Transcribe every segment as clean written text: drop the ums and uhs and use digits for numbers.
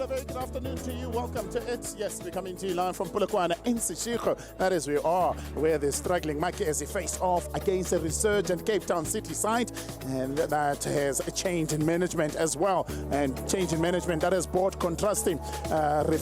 very good afternoon to you. Welcome to it. Yes, we're coming to you live from Polokwane in Seshego. That is, we are where the struggling Makezi face off against a resurgent Cape Town City side, and that has a change in management as well. And change in management that has brought contrasting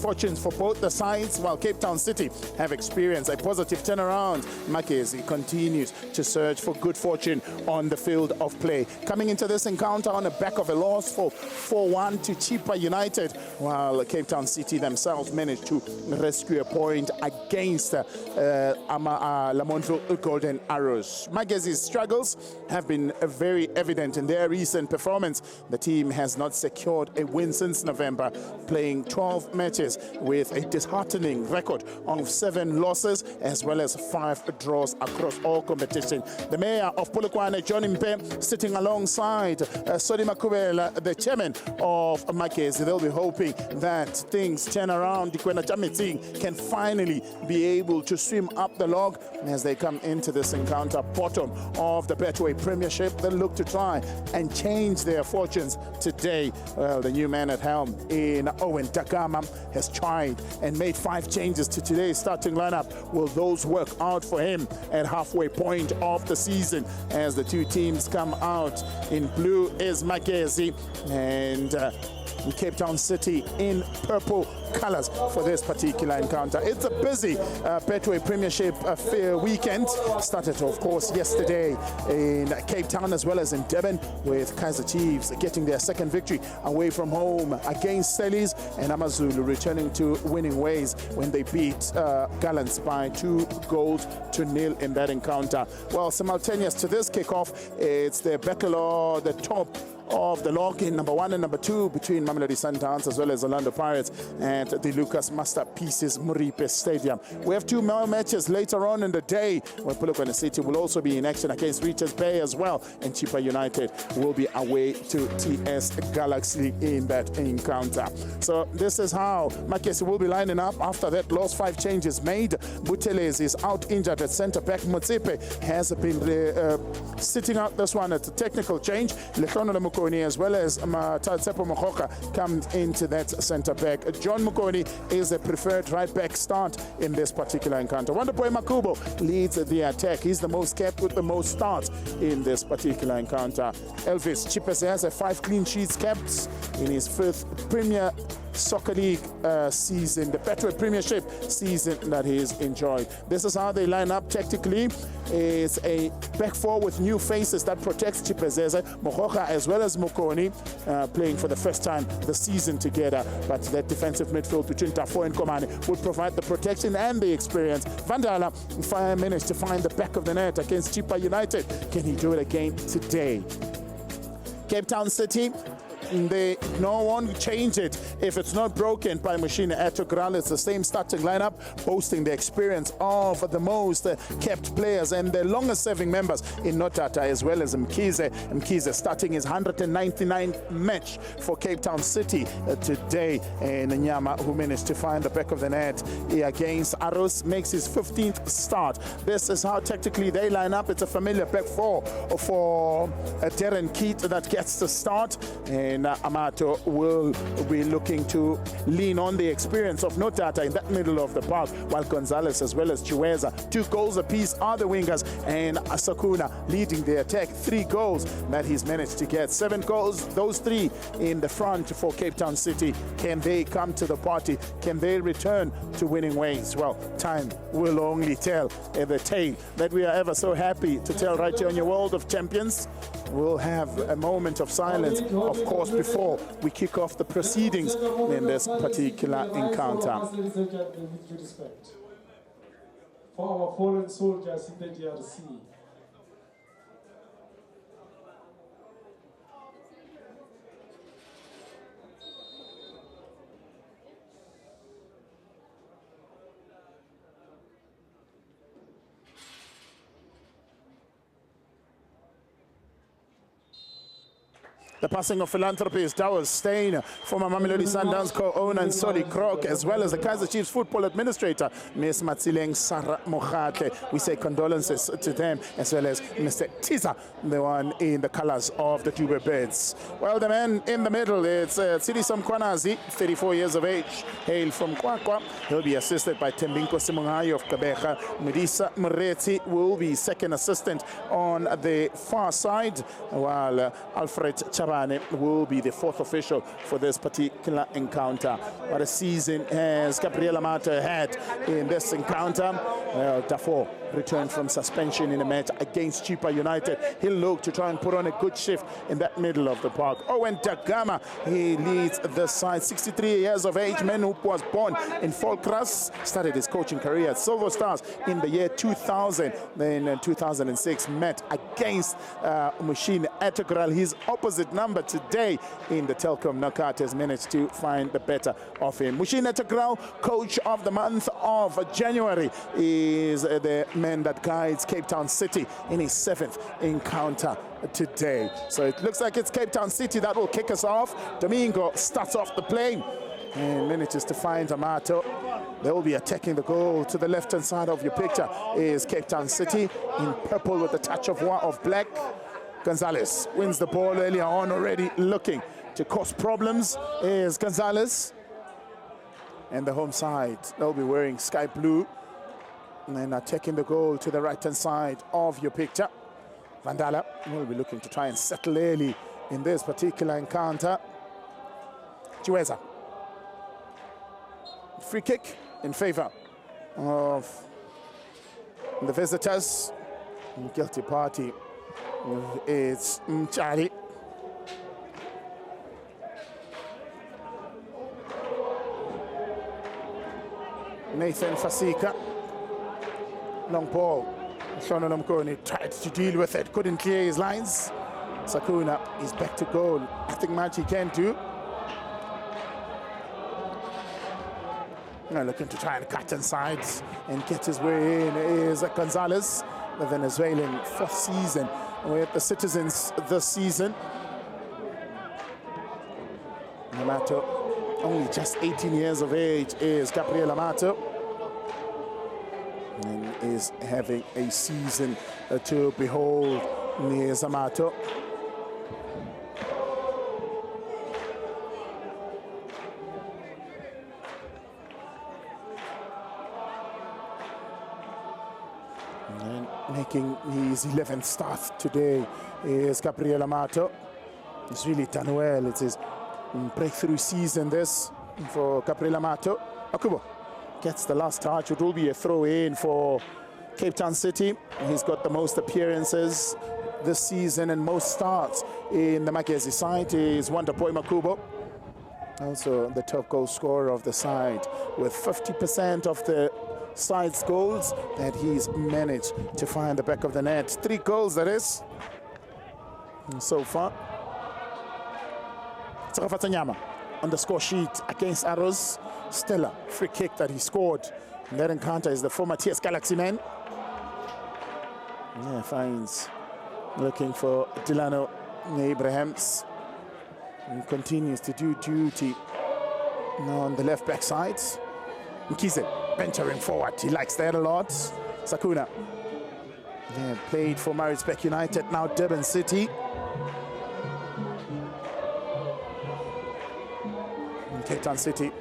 fortunes for both the sides. While Cape Town City have experienced a positive turnaround, Makezi continues to search for good fortune on the field of play. Coming into this encounter on the back of a loss for 4-1 to Chippa United, while Cape Town City themselves managed to rescue a point against Lamontville Golden Arrows. Makezi's struggles have been very evident in their recent performance. The team has not secured a win since November, playing 12 matches with a disheartening record of 7 losses as well as 5 draws across all competition. The mayor of Polokwane, John Mpe, sitting alongside Sodima Kubela, the chairman of Makezi. They'll be hoping that things turn around. Dikwena Chamiting can finally be able to swim up the log as they come into this encounter, bottom of the Betway Premiership. They'll look to try and change their fortunes today. Well, the new man at helm in Owen Takama has tried and made 5 changes to today's starting lineup. Will those work out for him at halfway point of the season as the two teams come out? In blue is Makezi and Cape Town City in purple colors for this particular encounter. It's a busy Betway Premiership weekend. Started, of course, yesterday in Cape Town as well as in Durban, with Kaizer Chiefs getting their second victory away from home against Stelis, and AmaZulu returning to winning ways when they beat Gallants by 2-0 in that encounter. Well, simultaneous to this kickoff, it's the battle or the top of the log in number 1 and number 2 between Mamelodi Sundowns as well as Orlando Pirates at the Lucas Masterpieces Moripe Stadium. We have 2 more matches later on in the day where Polokwane City will also be in action against Richards Bay as well, and Chippa United will be away to TS Galaxy in that encounter. So this is how Makezi will be lining up after that loss. 5 changes made. Buteles is out injured at centre back. Motsepe has been sitting out this one at a technical change. As well as Tsepo Mokoka comes into that centre back. John Mukoni is the preferred right back start in this particular encounter. Wonderboy Makubo leads the attack. He's the most kept with the most starts in this particular encounter. Elvis Chipese has 5 clean sheets kept in his 5th Premier Soccer League season, the Betway Premiership season that he's enjoyed. This is how they line up tactically. It's a back 4 with new faces that protects Chipezeze, Mohoka as well as Mukoni, playing for the first time this season together. But that defensive midfield between Tafo and Komani would provide the protection and the experience. Vandala managed to find the back of the net against Chippa United. Can he do it again today? Cape Town City, no one change it if it's not broken by Machine Etogral. It's the same starting lineup, boasting the experience of the most kept players and the longest serving members in Notata as well as Mkize. Mkize starting his 199th match for Cape Town City today, and Nyama, who managed to find the back of the net against Arrows, makes his 15th start. This is how tactically they line up. It's a familiar back 4 for Darren Keat that gets the start, and Amato will be looking to lean on the experience of Notata in that middle of the park, while Gonzalez as well as Chiweza, 2 goals apiece are the wingers, and Asakuna leading the attack, 3 goals that he's managed to get. 7 goals, those 3 in the front for Cape Town City. Can they come to the party? Can they return to winning ways? Well, time will only tell. The tale that we are ever so happy to tell right here on your World of Champions. We'll have a moment of silence, of course, before we kick off the proceedings in this particular encounter. Ladies and gentlemen, with due respect, for our fallen soldiers in the DRC, The The passing of philanthropist Dawes Steyn, former Mamelodi Sundowns co-owner and Solly Krok, as well as the Kaizer Chiefs football administrator, Ms. Matsileng Sarah Mogatle. We say condolences to them, as well as Mr. Tiza, the one in the colors of the Dube Birds. Well, the man in the middle, it's Tsidiso Mkhwanazi, 34 years of age, hail from Kwakwa. He'll be assisted by Tembinko Simungayo of Kabeja. Mudisa Mureti will be second assistant on the far side, while Alfred Chabane will be the fourth official for this particular encounter. What a season has Gabriel Amato had in this encounter. Dafoe returned from suspension in a match against Chipa United. He'll look to try and put on a good shift in that middle of the park. Owen Dagama, he leads the side, 63 years of age, man who was born in Volkras, started his coaching career at Silver Stars in the year 2000. Then in 2006 met against Mushin Integral. His opposite number today in the Telkom knockout has managed to find the better of him. Mushin Integral, coach of the month of January, is the man that guides Cape Town City in his 7th encounter today. So it looks like it's Cape Town City that will kick us off. Domingo starts off the play and manages to find Amato. They will be attacking the goal. To the left-hand side of your picture is Cape Town City in purple with a touch of black. Gonzalez wins the ball earlier on, already looking to cause problems is Gonzalez. And the home side, they'll be wearing sky blue. And then attacking the goal to the right-hand side of your picture. Vandala will be looking to try and settle early in this particular encounter. Chiweza. Free kick in favor of the visitors. Guilty party is Mchari. Nathan Fasika. Long ball. Shona Lomkoni tried to deal with it, couldn't clear his lines. Sakuna is back to goal. Nothing much he can do. Now looking to try and cut inside and get his way in is Gonzalez, the Venezuelan, 4th season with the Citizens this season. Amato, only just 18 years of age, is Gabriel Amato. And is having a season to behold near Amato. And making his 11th start today is Gabriel Amato. He's really done well. It's his breakthrough season this for Gabriel Amato. Akubo gets the last touch. It will be a throw in for Cape Town City. He's got the most appearances this season and most starts in the Magezi side. Is Wonderboy Makubo, also the top goal scorer of the side, with 50% of the side's goals that he's managed to find the back of the net. 3 goals, that is, so far. Tsakafatsanyama on the score sheet against Arrows. Stellar free kick that he scored in that encounter is the former TS Galaxy man. Yeah, finds looking for Delano Abrahams, and continues to do duty on the left back side. Mkize venturing forward, he likes that a lot. Sakuna, yeah, played for Maritzburg United, now Durban City. Cape Town City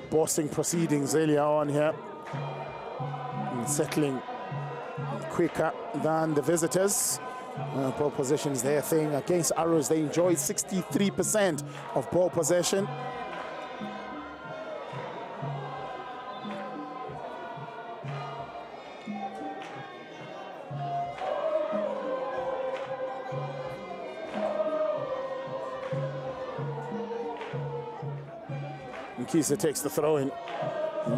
bossing proceedings earlier on here, and settling quicker than the visitors. Ball possession is their thing. Against Arrows, they enjoyed 63% of ball possession. Kisa takes the throw in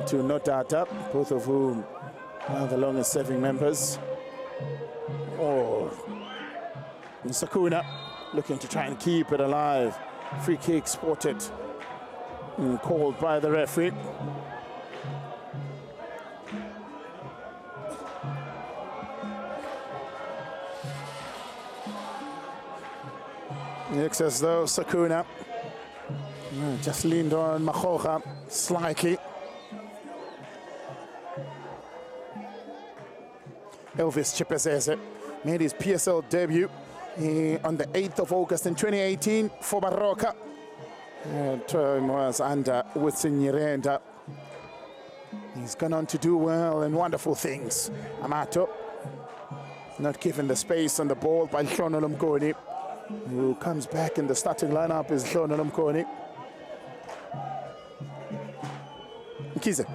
to Notata, both of whom are the longest serving members. Oh, Sakuna looking to try and keep it alive. Free kick spotted and called by the referee. Looks as though Sakuna just leaned on Makgoga slightly. Elvis Chipezeze made his PSL debut on the 8th of August in 2018 for Baroka. Term was under Witsin Nyirenda. He's gone on to do well and wonderful things. Amato, not given the space on the ball by Hlono Mkoni, who comes back in the starting lineup is Hlono Mkoni. Mkize,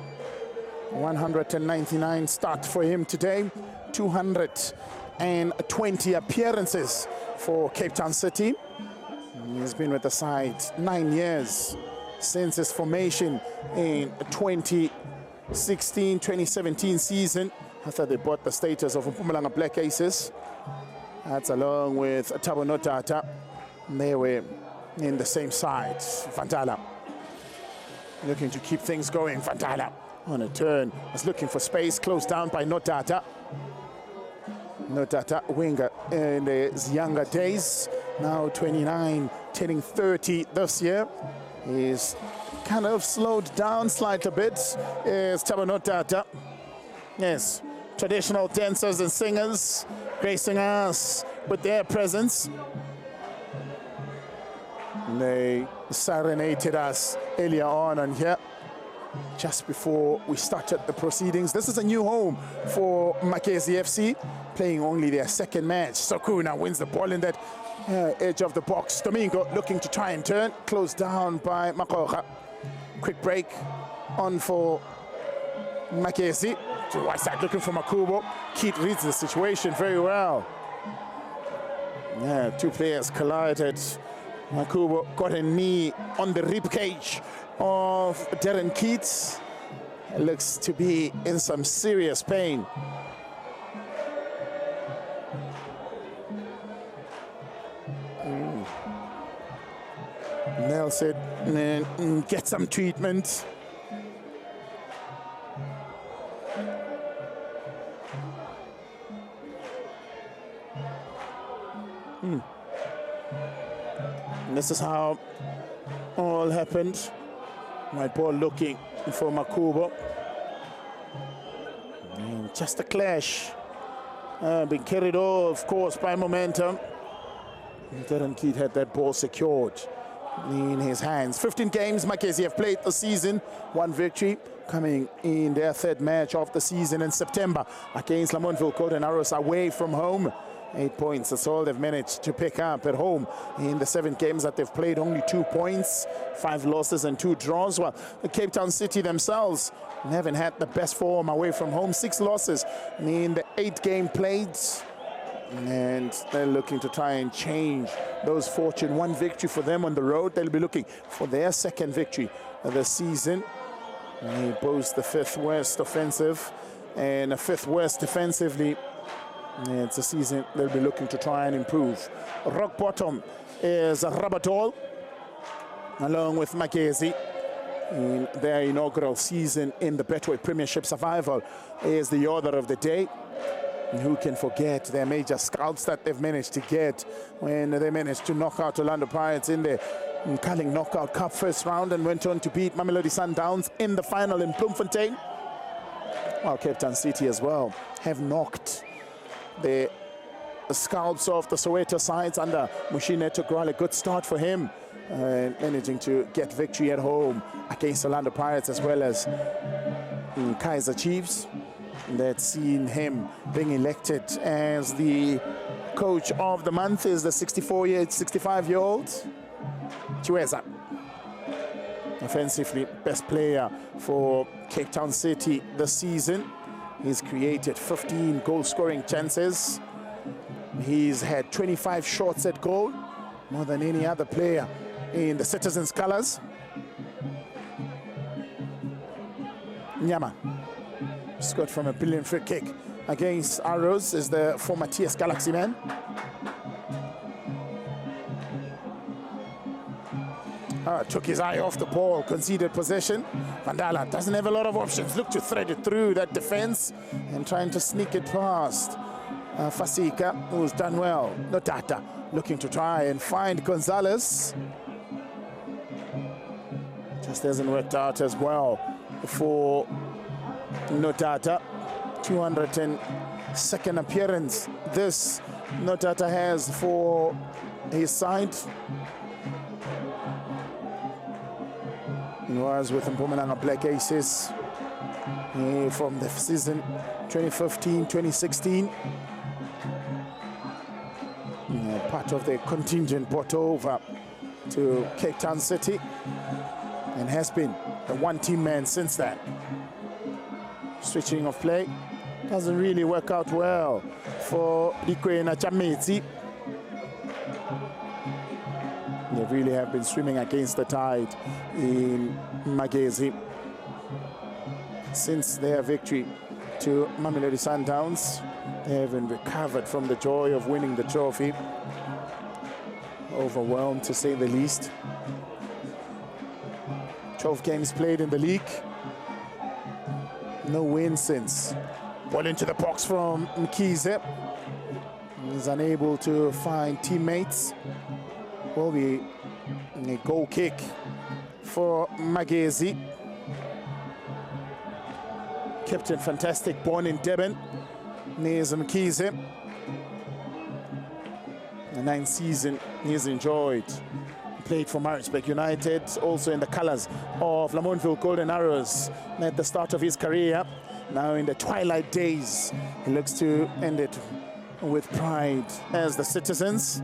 199 start for him today, 220 appearances for Cape Town City. He's been with the side 9 years since his formation in 2016-2017 season, after they bought the status of Mpumalanga Black Aces. That's along with Thabo Notata. They were in the same side. Vandala looking to keep things going. Vandala on a turn was looking for space, closed down by Notata. Notata, winger in his younger days, now 29, turning 30 this year. He's kind of slowed down slightly a bit. Is Thabo Notata. Yes, traditional dancers and singers gracing us with their presence. They serenaded us earlier on here, just before we started the proceedings. This is a new home for Makezi FC, playing only their second match. Sakuna wins the ball in that edge of the box. Domingo looking to try and turn, closed down by Makgoga. Quick break on for Makezi. To the right side looking for Makubo. Keith reads the situation very well. Yeah, two players collided. Makubo got a knee on the rib cage of Darren Keats. Looks to be in some serious pain. Nelson get some treatment. This is how all happened. White ball looking for Makubo. And just a clash. Being carried off, of course, by momentum. Darren Keat had that ball secured in his hands. 15 games Makezi have played this season. One victory coming in their third match of the season in September against Lamontville Golden Arrows away from home. 8 points, that's all they've managed to pick up at home. In the 7 games that they've played, only 2 points, 5 losses and 2 draws. Well, the Cape Town City themselves haven't had the best form away from home. 6 losses in the 8 game played. And they're looking to try and change those fortune. 1 victory for them on the road. They'll be looking for their 2nd victory of the season. They boast the 5th worst offensive and a 5th worst defensively. It's a season they'll be looking to try and improve. Rock bottom is Rabatol, along with Makezi. In their inaugural season in the Betway Premiership. Survival is the order of the day. And who can forget their major scouts that they've managed to get when they managed to knock out Orlando Pirates in the Carling Knockout Cup first round and went on to beat Mamelodi Sundowns in the final in Bloemfontein. Well, Cape Town City as well have knocked the scalps of the Soweto sides under Mushine Tograle. A good start for him, managing to get victory at home against Orlando Pirates as well as Kaizer Chiefs. That's seen him being elected as the coach of the month is the 65-year-old Chiweza. Offensively, best player for Cape Town City this season. He's created 15 goal-scoring chances. He's had 25 shots at goal, more than any other player in the Citizens' colours. Nyama scored from a brilliant free kick against Arrows, is the former TS Galaxy man. Took his eye off the ball, conceded possession. Vandala doesn't have a lot of options. Look to thread it through that defense and trying to sneak it past. Fasika, who's done well. Notata looking to try and find Gonzalez. Just hasn't worked out as well for Notata. 202nd appearance this Notata has for his side. He was with Mpumalanga Black Aces from the season 2015-2016. Part of the contingent brought over to Cape Town City and has been a one-team man since then. Switching of play doesn't really work out well for Likwena Chametsi. They really have been swimming against the tide in Magezi since their victory to Mamelodi Sundowns. They haven't recovered from the joy of winning the trophy. Overwhelmed, to say the least. 12 games played in the league. No win since. Ball into the box from Mkize. He's unable to find teammates. Will be a goal kick for Magezi. Captain Fantastic, born in Durban. There's Mkize. The 9th season he's enjoyed. Played for Maritzburg United, also in the colours of Lamontville Golden Arrows at the start of his career. Now in the twilight days, he looks to end it with pride as the Citizens.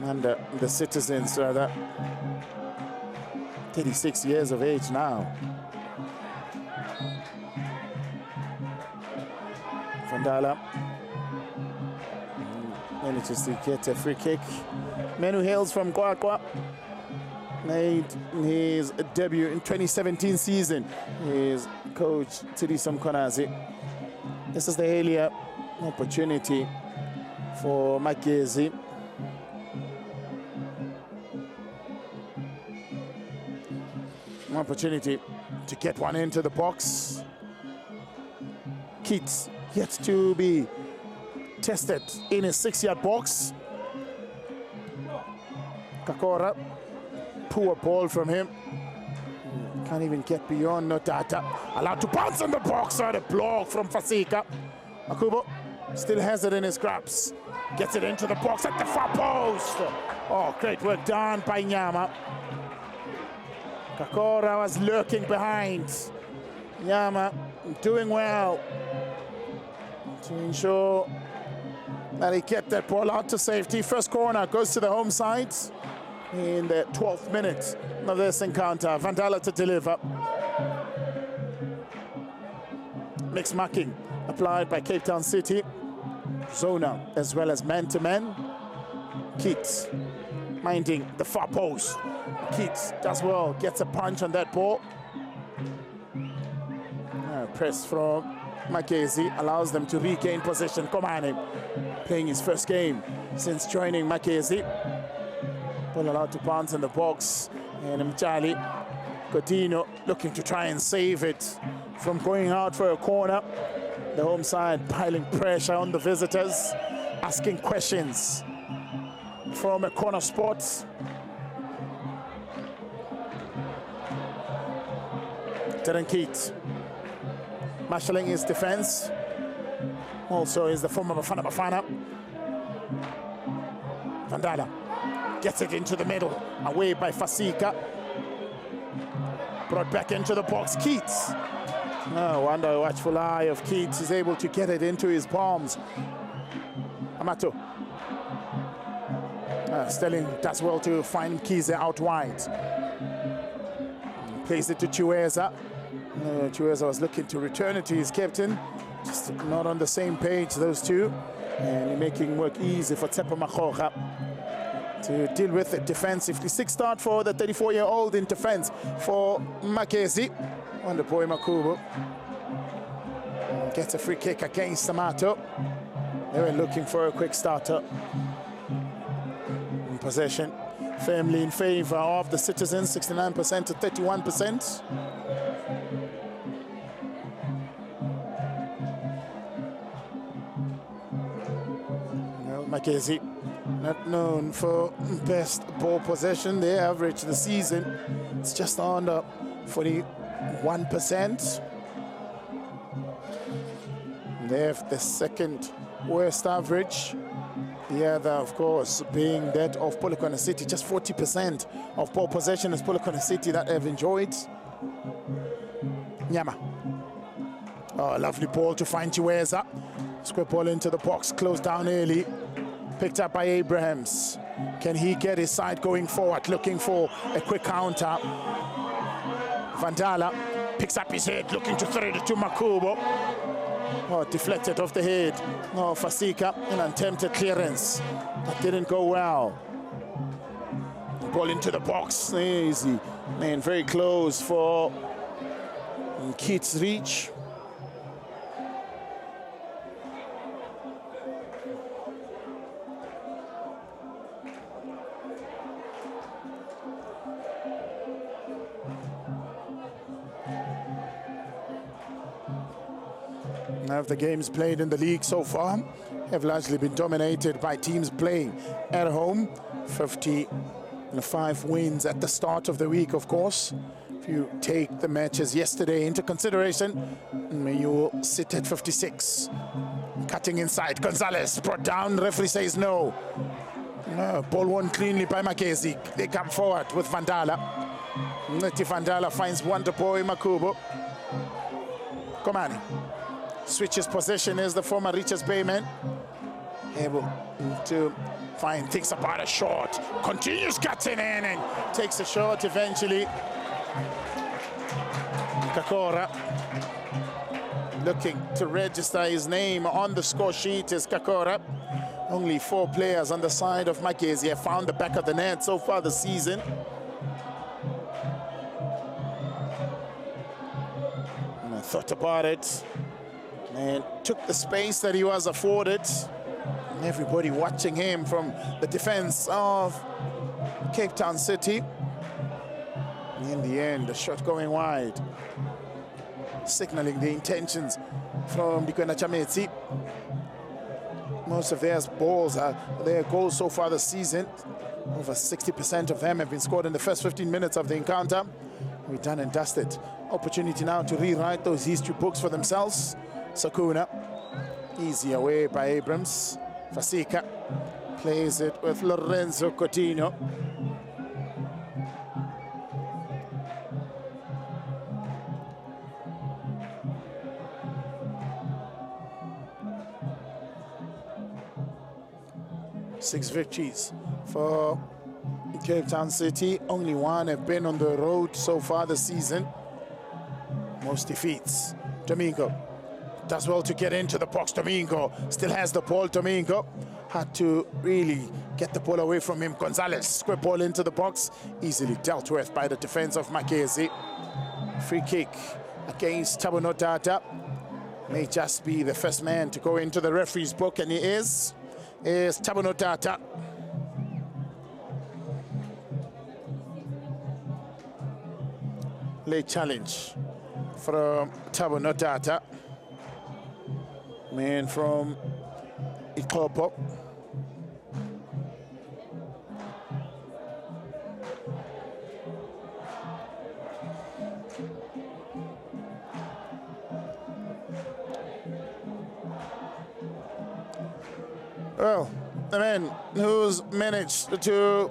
Under the Citizens, rather. 36 years of age now. Vandala manages to get a free kick. Man who hails from Kwakwa made his debut in 2017 season. His coach Tsidiso Mkonazi. This is the earlier opportunity for Magezi. An opportunity to get one into the box. Keats yet to be tested in his 6-yard box. Kakora, poor ball from him. Can't even get beyond Notata. Allowed to bounce in the box. Or a block from Fasika. Akubo still has it in his grabs. Gets it into the box at the far post. Oh, great work done by Nyama. Kakora was lurking behind. Nyama doing well to ensure that he kept that ball out to safety. First corner goes to the home side in the 12th minute of this encounter. Vandala to deliver. Mixed marking applied by Cape Town City. Zona as well as man-to-man. Keats minding the far post. Keats does well, gets a punch on that ball. Press from Magezi allows them to regain possession. Komane playing his first game since joining Magezi. Ball allowed to bounce in the box. And Mchali Godino looking to try and save it from going out for a corner. The home side piling pressure on the visitors, asking questions from a corner spot. Darren Keats marshalling his defense. Also is the former Bafana Bafana. Vandala gets it into the middle, away by Fasika. Brought back into the box, Keats. No wonder a watchful eye of Keats is able to get it into his palms. Amato. Sterling does well to find Kize out wide. Plays it to Chiweza. Chiweza was looking to return it to his captain. Just not on the same page, those two. And making work easy for Tsepo Makhoka to deal with it defensively. 6 start for the 34-year-old in defense for Magezi. Wonder boy Makubu gets a free kick against Amato. They were looking for a quick starter. In possession, firmly in favor of the Citizens, 69% to 31%. Makezi, not known for best ball possession. Their average this season, it's just under 41%. They have the second worst average. The other, of course, being that of Polokwane City. Just 40% of ball possession is Polokwane City that have enjoyed. Nyama. Oh, lovely ball to find Chiweza. Square ball into the box, closed down early. Picked up by Abrahams. Can he get his side going forward? Looking for a quick counter. Vandala picks up his head, looking to thread it to Makubo. Oh, deflected off the head. No, Fasika, an attempted clearance. That didn't go well. Ball into the box. Easy. Man, very close for Keats' reach. Now, the games played in the league so far have largely been dominated by teams playing at home. 55 wins at the start of the week, of course. If you take the matches yesterday into consideration, you will sit at 56. Cutting inside, Gonzalez brought down, referee says no. No, ball won cleanly by Makezi. They come forward with Vandala. Neti Vandala finds Wonder Boy Makubo. Komani switches possession as the former Richards Bay man. Able to find, thinks about a shot, continues cutting in and takes a shot eventually. Kakora looking to register his name on the score sheet is Kakora. Only 4 players on the side of Makezi have found the back of the net so far this season. And I thought about it and took the space that he was afforded. And everybody watching him from the defense of Cape Town City. In the end, the shot going wide, signaling the intentions from Dikwena Chametsi. Most of their goals so far this season, over 60% of them have been scored in the first 15 minutes of the encounter. We're done and dusted. Opportunity now to rewrite those history books for themselves. Sakuna, easy away by Abrams. Fasika plays it with Lorenzo Coutinho. Six victories for Cape Town City. Only 1 have been on the road so far this season. Most defeats. Domingo does well to get into the box. Domingo still has the ball. Domingo had to really get the ball away from him. Gonzalez, square ball into the box. Easily dealt with by the defense of Makezi. Free kick against Thabo Nodada. May just be the first man to go into the referee's book, and he is Thabo Nodada. Late challenge from Thabo Nodada. Man from Ikopo. Well, the man who's managed to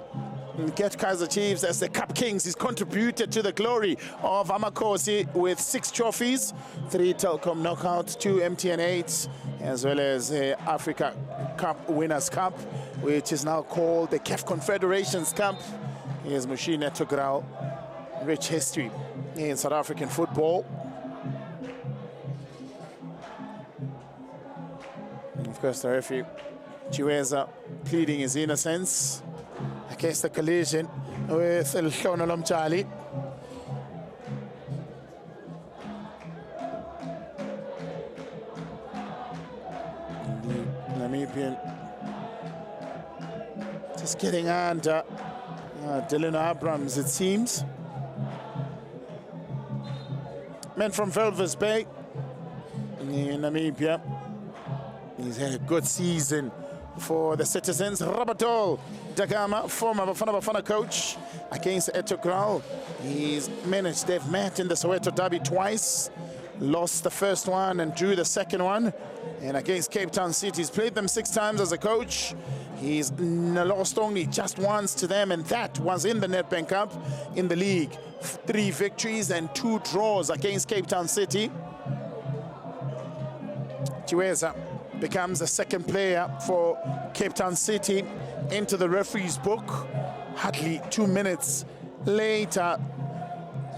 get Kaizer Chiefs as the Cup Kings is contributed to the glory of Amakosi with 6 trophies, 3 Telkom knockouts, 2 MTN8s, as well as the Africa Cup Winners' Cup, which is now called the CAF Confederations Cup. Here's Mushina Tograo, rich history in South African football. And of course, the referee Chiweza pleading his innocence against the collision with El Shono Lomchali. The Namibian just getting under Dylan Abrams, it seems. Man from Velvis Bay in Namibia. He's had a good season for the Citizens. Rabatol Dagama, former Bafana Bafana coach, against Etokral. They've met in the Soweto Derby twice, lost the first one and drew the second one. And against Cape Town City, he's played them 6 times as a coach. He's lost only just once to them, and that was in the Nedbank Cup in the league. 3 victories and 2 draws against Cape Town City. Chiweza becomes the second player for Cape Town City into the referee's book. Hardly 2 minutes later,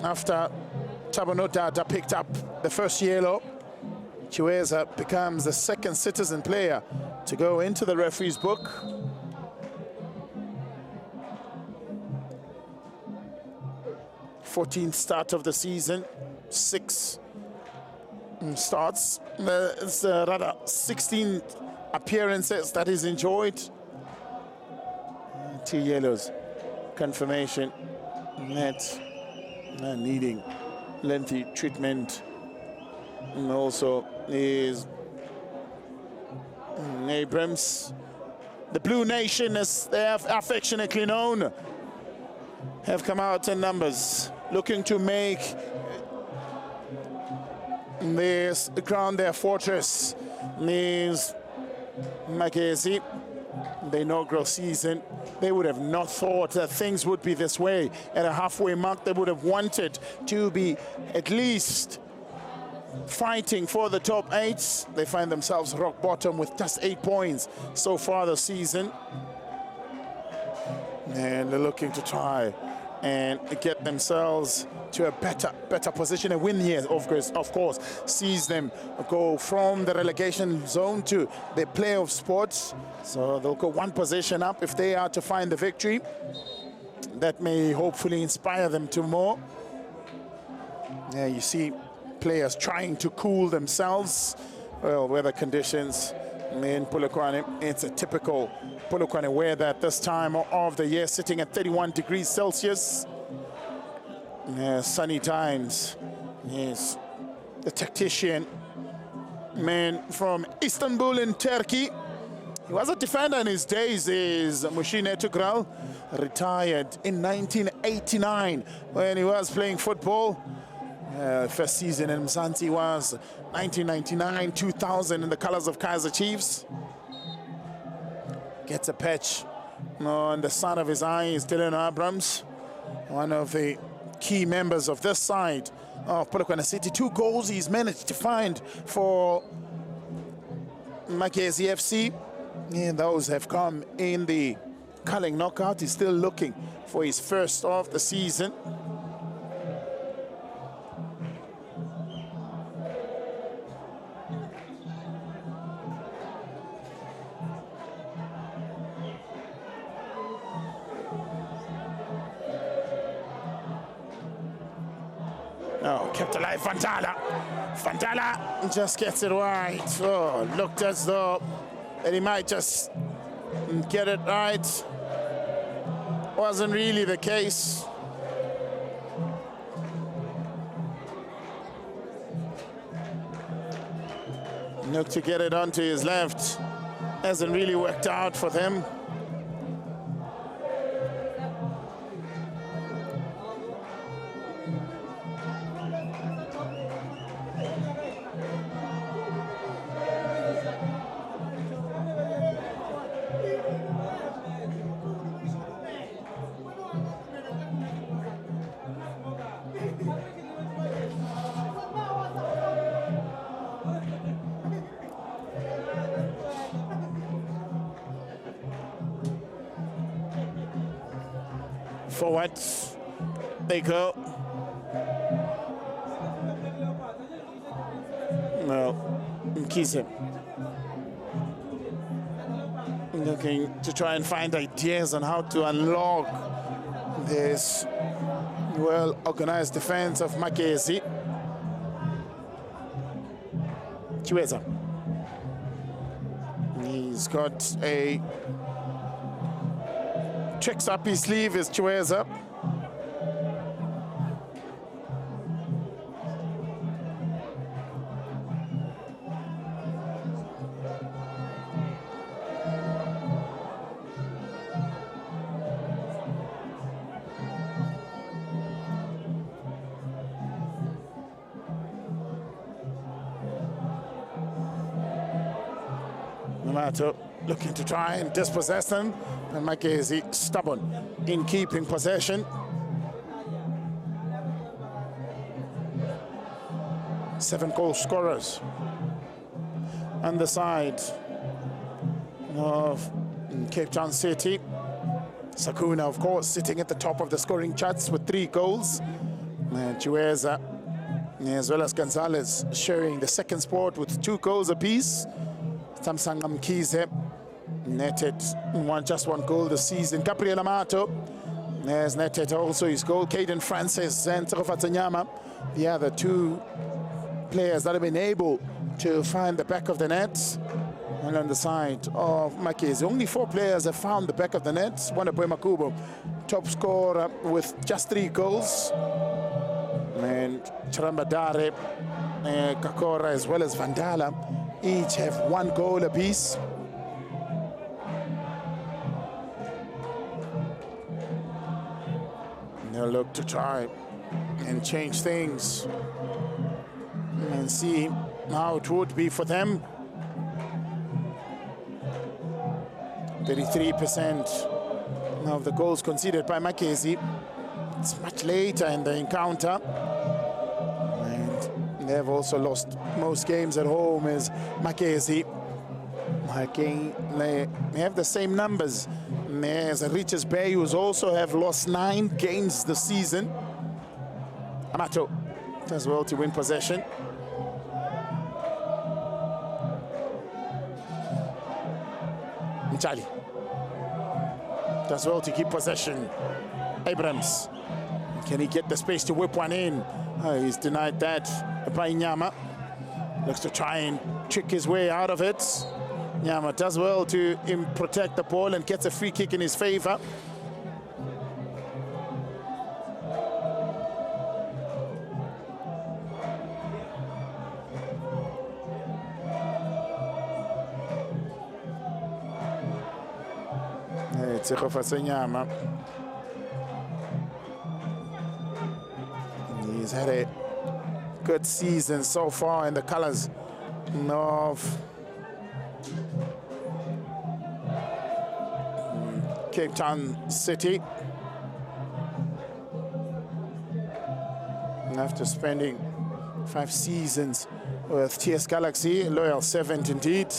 after Tabonota picked up the first yellow, Chiweza becomes the second Citizen player to go into the referee's book. 14th start of the season, 6 starts. It's rather 16 appearances that he's enjoyed. 2 yellows. Confirmation that needing lengthy treatment. And also is Abrams. The Blue Nation, as they are affectionately known, have come out in numbers, looking to make this ground their fortress. Means Magezi, the inaugural season, they would have not thought that things would be this way. At a halfway mark, they would have wanted to be at least fighting for the top 8. They find themselves rock bottom with just 8 points so far this season. And they're looking to try and get themselves to a better position. A win here, of course, sees them go from the relegation zone to the playoff spots. So they'll go 1 position up if they are to find the victory. That may hopefully inspire them to more. Yeah, you see players trying to cool themselves. Well, weather conditions in Polokwane, it's a typical Polokwane weather at this time of the year, sitting at 31 degrees Celsius. Sunny times. Yes, the tactician, man from Istanbul in Turkey. He was a defender in his days. Is Mushine Tugral, retired in 1989 when he was playing football. First season in Mzansi was 1999, 2000 in the colors of Kaizer Chiefs. Gets a patch on the side of his eye is Dylan Abrams, one of the key members of this side of Polokwane City. 2 goals he's managed to find for Magezi FC. And those have come in the culling knockout. He's still looking for his first of the season. Oh, kept alive, Fantala just gets it right. Oh, looked as though that he might just get it right. Wasn't really the case. Looked to get it onto his left. Hasn't really worked out for them. Forward they go. No, Mkise looking to try and find ideas on how to unlock this well-organized defense of Magezi. Chiweza. He's got a tricks up his sleeve is Chiweza. Mato looking to try and dispossess them, and Magezi stubborn in keeping possession. 7 goal scorers on the side of Cape Town City. Sakuna, of course, sitting at the top of the scoring charts with 3 goals. Chiweza, as well as Gonzalez, sharing the second spot with 2 goals apiece. Samsanga Mkize netted just one goal this season. Gabriel Amato has netted also his goal. Caden Francis and Tsofatsanyama, the other 2 players that have been able to find the back of the net. And on the side of Makezi, only 4 players have found the back of the net. Wanaboy Makubo, top scorer with just 3 goals. And Charambadare, Kakora, as well as Vandala, each have 1 goal apiece. And they'll look to try and change things and see how it would be for them. 33% of the goals conceded by Makezi. It's much later in the encounter. And they've also lost most games at home as Makezi. They have the same numbers as Richards Bay, who also have lost 9 games this season. Amato as well to win possession. Mchali does well to keep possession. Abrams, can he get the space to whip one in? Oh, he's denied that by Nyama. Looks to try and trick his way out of it. Nyama does well to protect the ball and gets a free kick in his favor. Nyama. He's had a good season so far in the colors of Cape Town City. After spending 5 seasons with TS Galaxy, loyal servant indeed.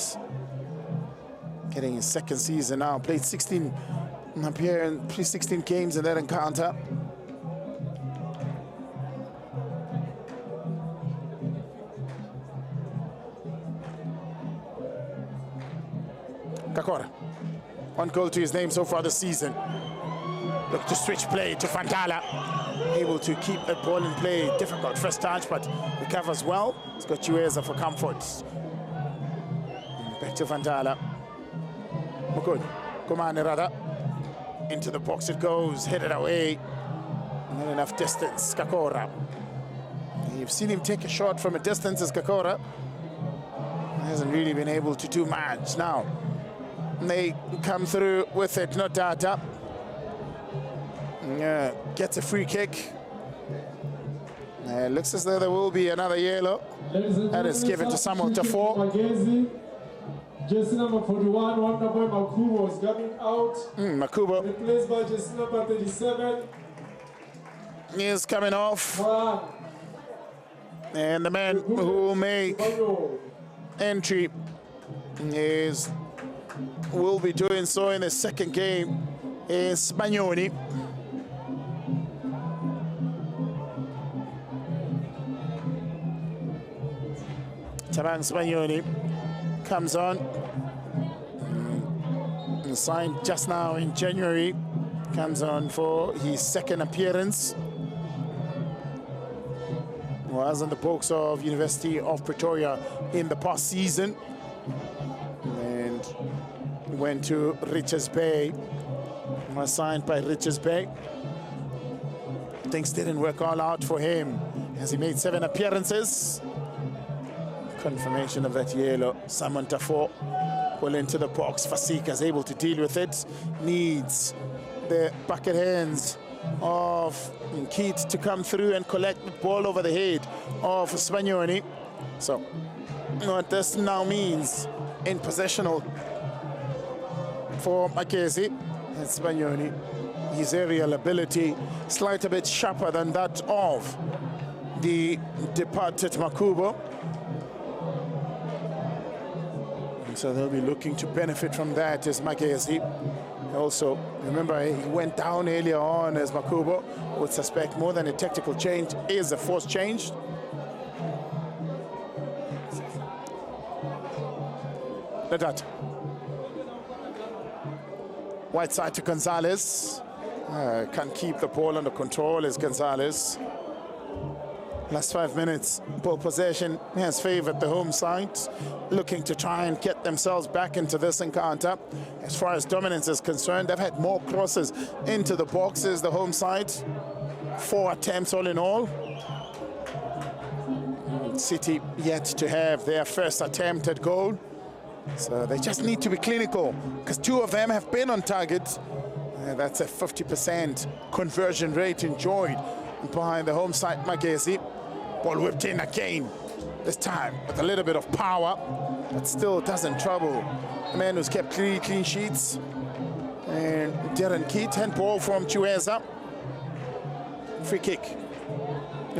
Getting his 2nd season now, played 16 games in that encounter. Kakora, 1 goal to his name so far this season. Look to switch play to Fantala. Able to keep that ball in play. Difficult first touch, but recovers well. It's got Chiweza for comfort. Back to Fantala. Good. Komane Rada. Into the box it goes, headed away. Not enough distance. Kakora. You've seen him take a shot from a distance as Kakora. Hasn't really been able to do much. Now, they come through with it, not Data. Gets a free kick. Looks as though there will be another yellow. That is given to Samuel Tafo. Jersey number 41, Wonderboy Makubo is coming out. Makubo. Replaced by jersey number 37. He is coming off. And the man who will make entry will be doing so in the 2nd game is Spagnoni. Tabang Spagnoni comes on, signed just now in January, comes on for his 2nd appearance. Was on the books of University of Pretoria in the past season and went to Richards Bay, was signed by Richards Bay. Things didn't work all out for him as he made 7 appearances. Confirmation of that yellow. Simon Tafo pull into the box. Fasika's able to deal with it. Needs the bucket hands of Keith to come through and collect the ball over the head of Spagnoni. So what this now means in possession for Makezi. And Spagnoni, his aerial ability slightly bit sharper than that of the departed Makubo. And so they'll be looking to benefit from that as Makezi. Also, remember, he went down earlier on as Makubo. Would suspect more than a tactical change is a force change. That. White side to Gonzalez. Can't keep the ball under control as Gonzalez. Last 5 minutes, ball possession has favored the home side, looking to try and get themselves back into this encounter. As far as dominance is concerned, they've had more crosses into the boxes, the home side. 4 attempts all in all. City yet to have their first attempt at goal. So they just need to be clinical, because 2 of them have been on target. That's a 50% conversion rate enjoyed by the home side Magezi. Ball whipped in again, this time with a little bit of power, but still doesn't trouble the man who's kept clean sheets. And Darren Keat, handball from Chiweza. Free kick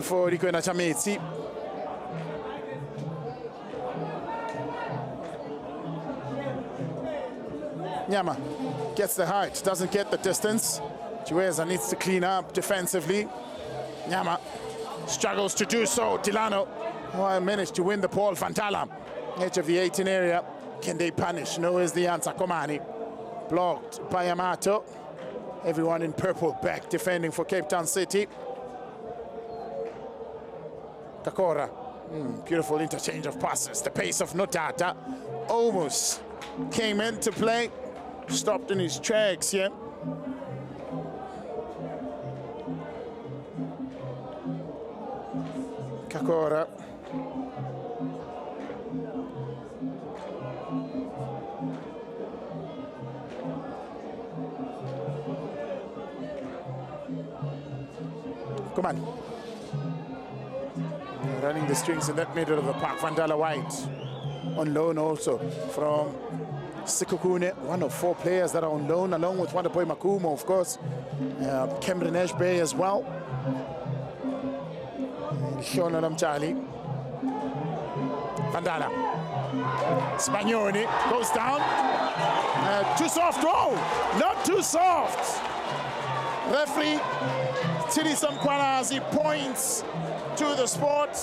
for Rikwena Chamezi. Nyama gets the height, doesn't get the distance. Chiweza needs to clean up defensively. Nyama struggles to do so. Delano managed to win the ball. Fantala, edge of the 18 area. Can they punish? No is the answer. Komani blocked by Yamato. Everyone in purple back defending for Cape Town City. Kakora, beautiful interchange of passes. The pace of Notata almost came into play. Stopped in his tracks here. Kakora. Come on. Running the strings in that middle of the park. Vandala White on loan also from Sikukune, one of 4 players that are on loan, along with Wonderboy Makumo, of course. Cameron Ashbay as well. Shona Lamchali. Vandala. Spagnoni goes down. Too soft. Oh, not too soft. Referee Tirisam Kwanazi points to the spot.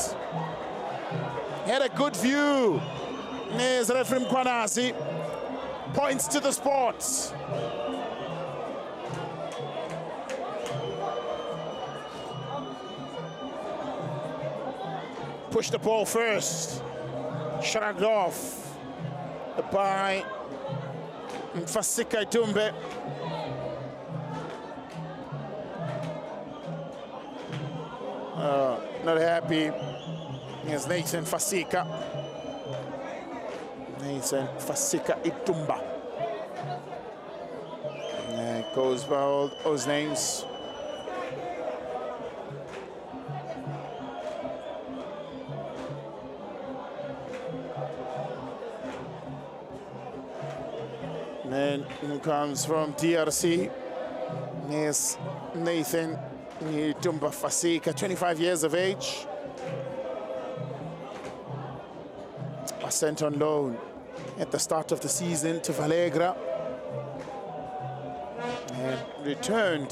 Had a good view. There's referee Kwanazi. Points to the spot. Push the ball first. Shrugged off by Fasika Itumbe. Not happy. Here's Nathan Fasika. Nathan Fasika Itumba. There goes by all those names. Man who comes from DRC. Yes, Nathan Itumba Fasika, 25 years of age. Was sent on loan at the start of the season to Valegra and returned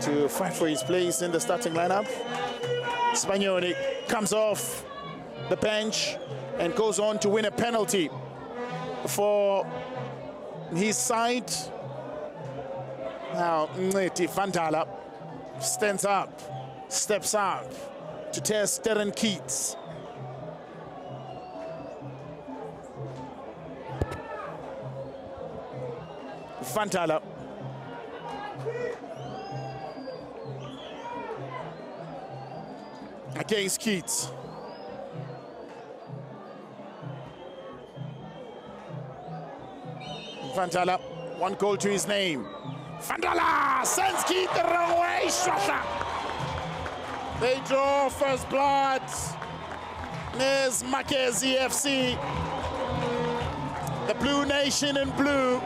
to fight for his place in the starting lineup. Spagnoni comes off the bench and goes on to win a penalty for his side. Now Neti Fantala stands up, steps up to test Darren Keats. Fantala. Against Keats. Fantala, 1 goal to his name. Fantala sends Keats the wrong way. Shota. They draw first blood. There's Makezi FC. The Blue Nation in blue,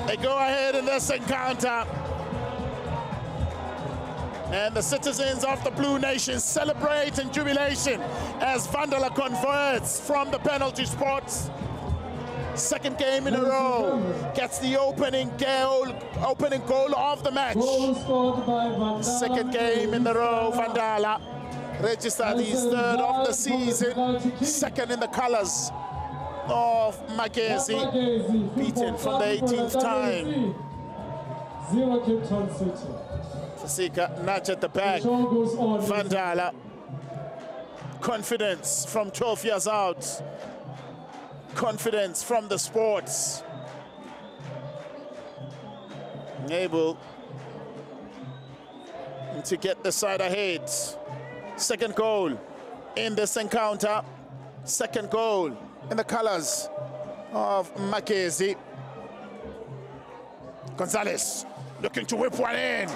they go ahead in this encounter. And the citizens of the Blue Nation celebrate in jubilation as Vandala converts from the penalty spot. Second game in a row, gets the opening goal of the match. Second game in a row, Vandala registered his third of the season, second in the colours of Magezi, beaten for the 18th time. Fasika nudge at the back. Vandala, confidence from 12 years out. Confidence from the sports. Able to get the side ahead. Second goal in this encounter. Second goal in the colors of Makezi. Gonzalez looking to whip one in.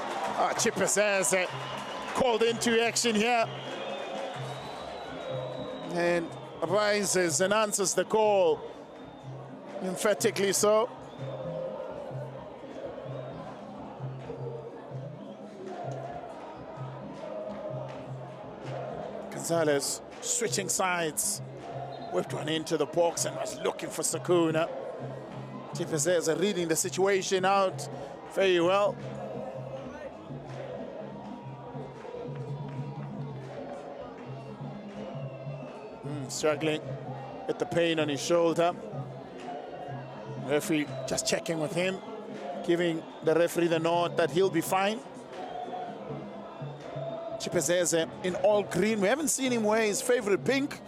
Chipper says called into action here. And rises and answers the call, emphatically so. Gonzalez switching sides, whipped one into the box and was looking for Sakuna. Chipazeza reading the situation out very well. Struggling with the pain on his shoulder. Referee just checking with him, giving the referee the nod that he'll be fine. Chipazeze in all green. We haven't seen him wear his favorite pink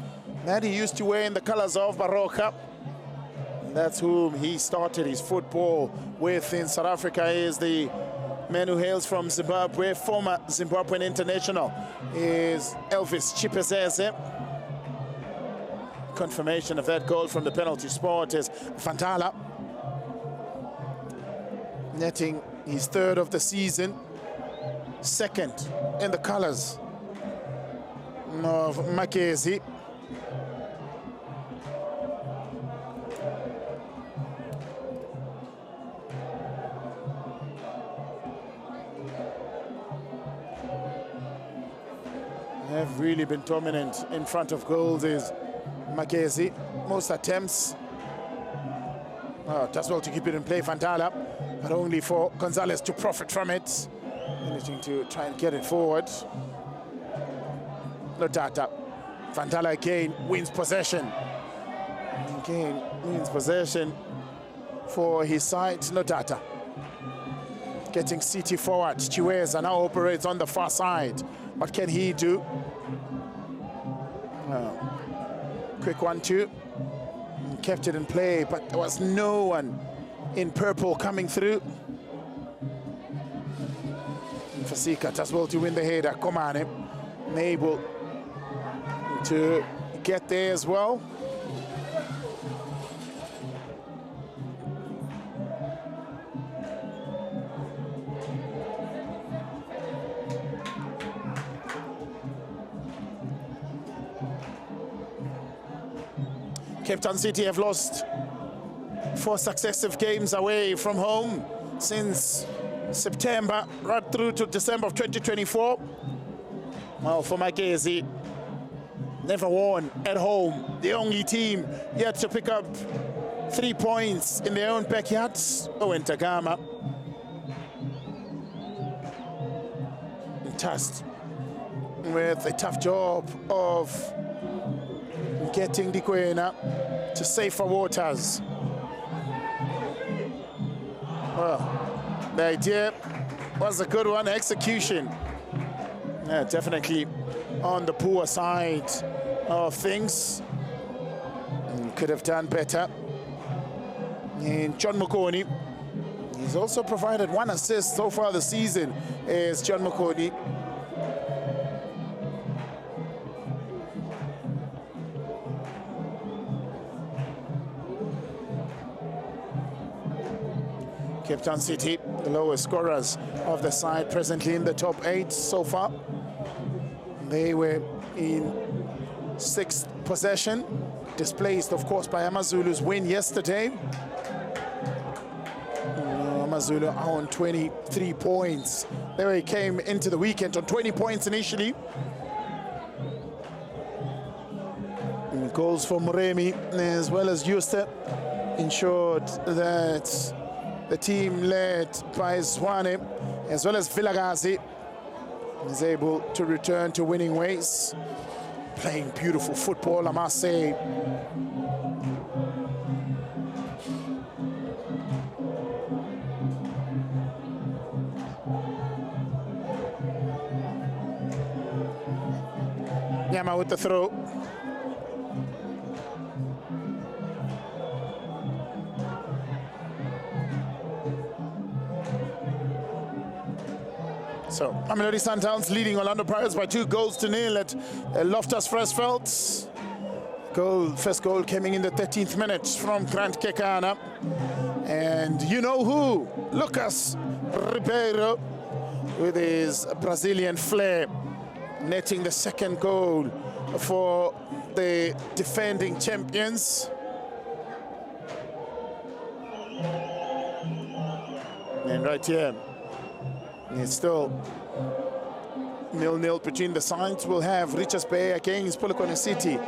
that he used to wear in the colors of Baroka. And that's whom he started his football with in South Africa. Is the man who hails from Zimbabwe, former Zimbabwean international, is Elvis Chipazeze. Confirmation of that goal from the penalty spot is Vandala, netting his third of the season, second in the colors of Makezi. Have really been dominant in front of goals is Makezi. Most attempts does well to keep it in play, Vandala, but only for Gonzalez to profit from it. Managing to try and get it forward. Lotata. Vandala again wins possession. Again wins possession for his side. Lotata getting City forward. Chiweza now operates on the far side. What can he do? Quick 1-2. Kept it in play, but there was no one in purple coming through. Fasika does well to win the header. Komane able to get there as well. Cape Town City have lost 4 successive games away from home since September right through to December of 2024. Well, for Magezi, never won at home. The only team yet to pick up 3 points in their own backyards. Owentagama tasked with a tough job of getting Dikwena to safer waters. Well, the idea was a good one. Execution, definitely on the poor side of things. Could have done better. And John Mokoni, he's also provided 1 assist so far this season, is John Mokoni. Cape Town City, the lowest scorers of the side, presently in the top 8 so far. They were in 6th possession displaced, of course, by AmaZulu's win yesterday. AmaZulu on 23 points. There he came into the weekend on 20 points initially. And goals for Moremi as well as Juste ensured that the team led by Zwane as well as Vilagazi is able to return to winning ways. Playing beautiful football, I must say. Nyama with the throw. So, Mamelodi Sundowns leading Orlando Pirates by 2-0 at Loftus Versfeld. First goal coming in the 13th minute from Grant Kekana. And you know who? Lucas Ribeiro with his Brazilian flair, netting the second goal for the defending champions. And right here, it's still 0-0 between the sides. We'll have Richards Bay against Polokwane City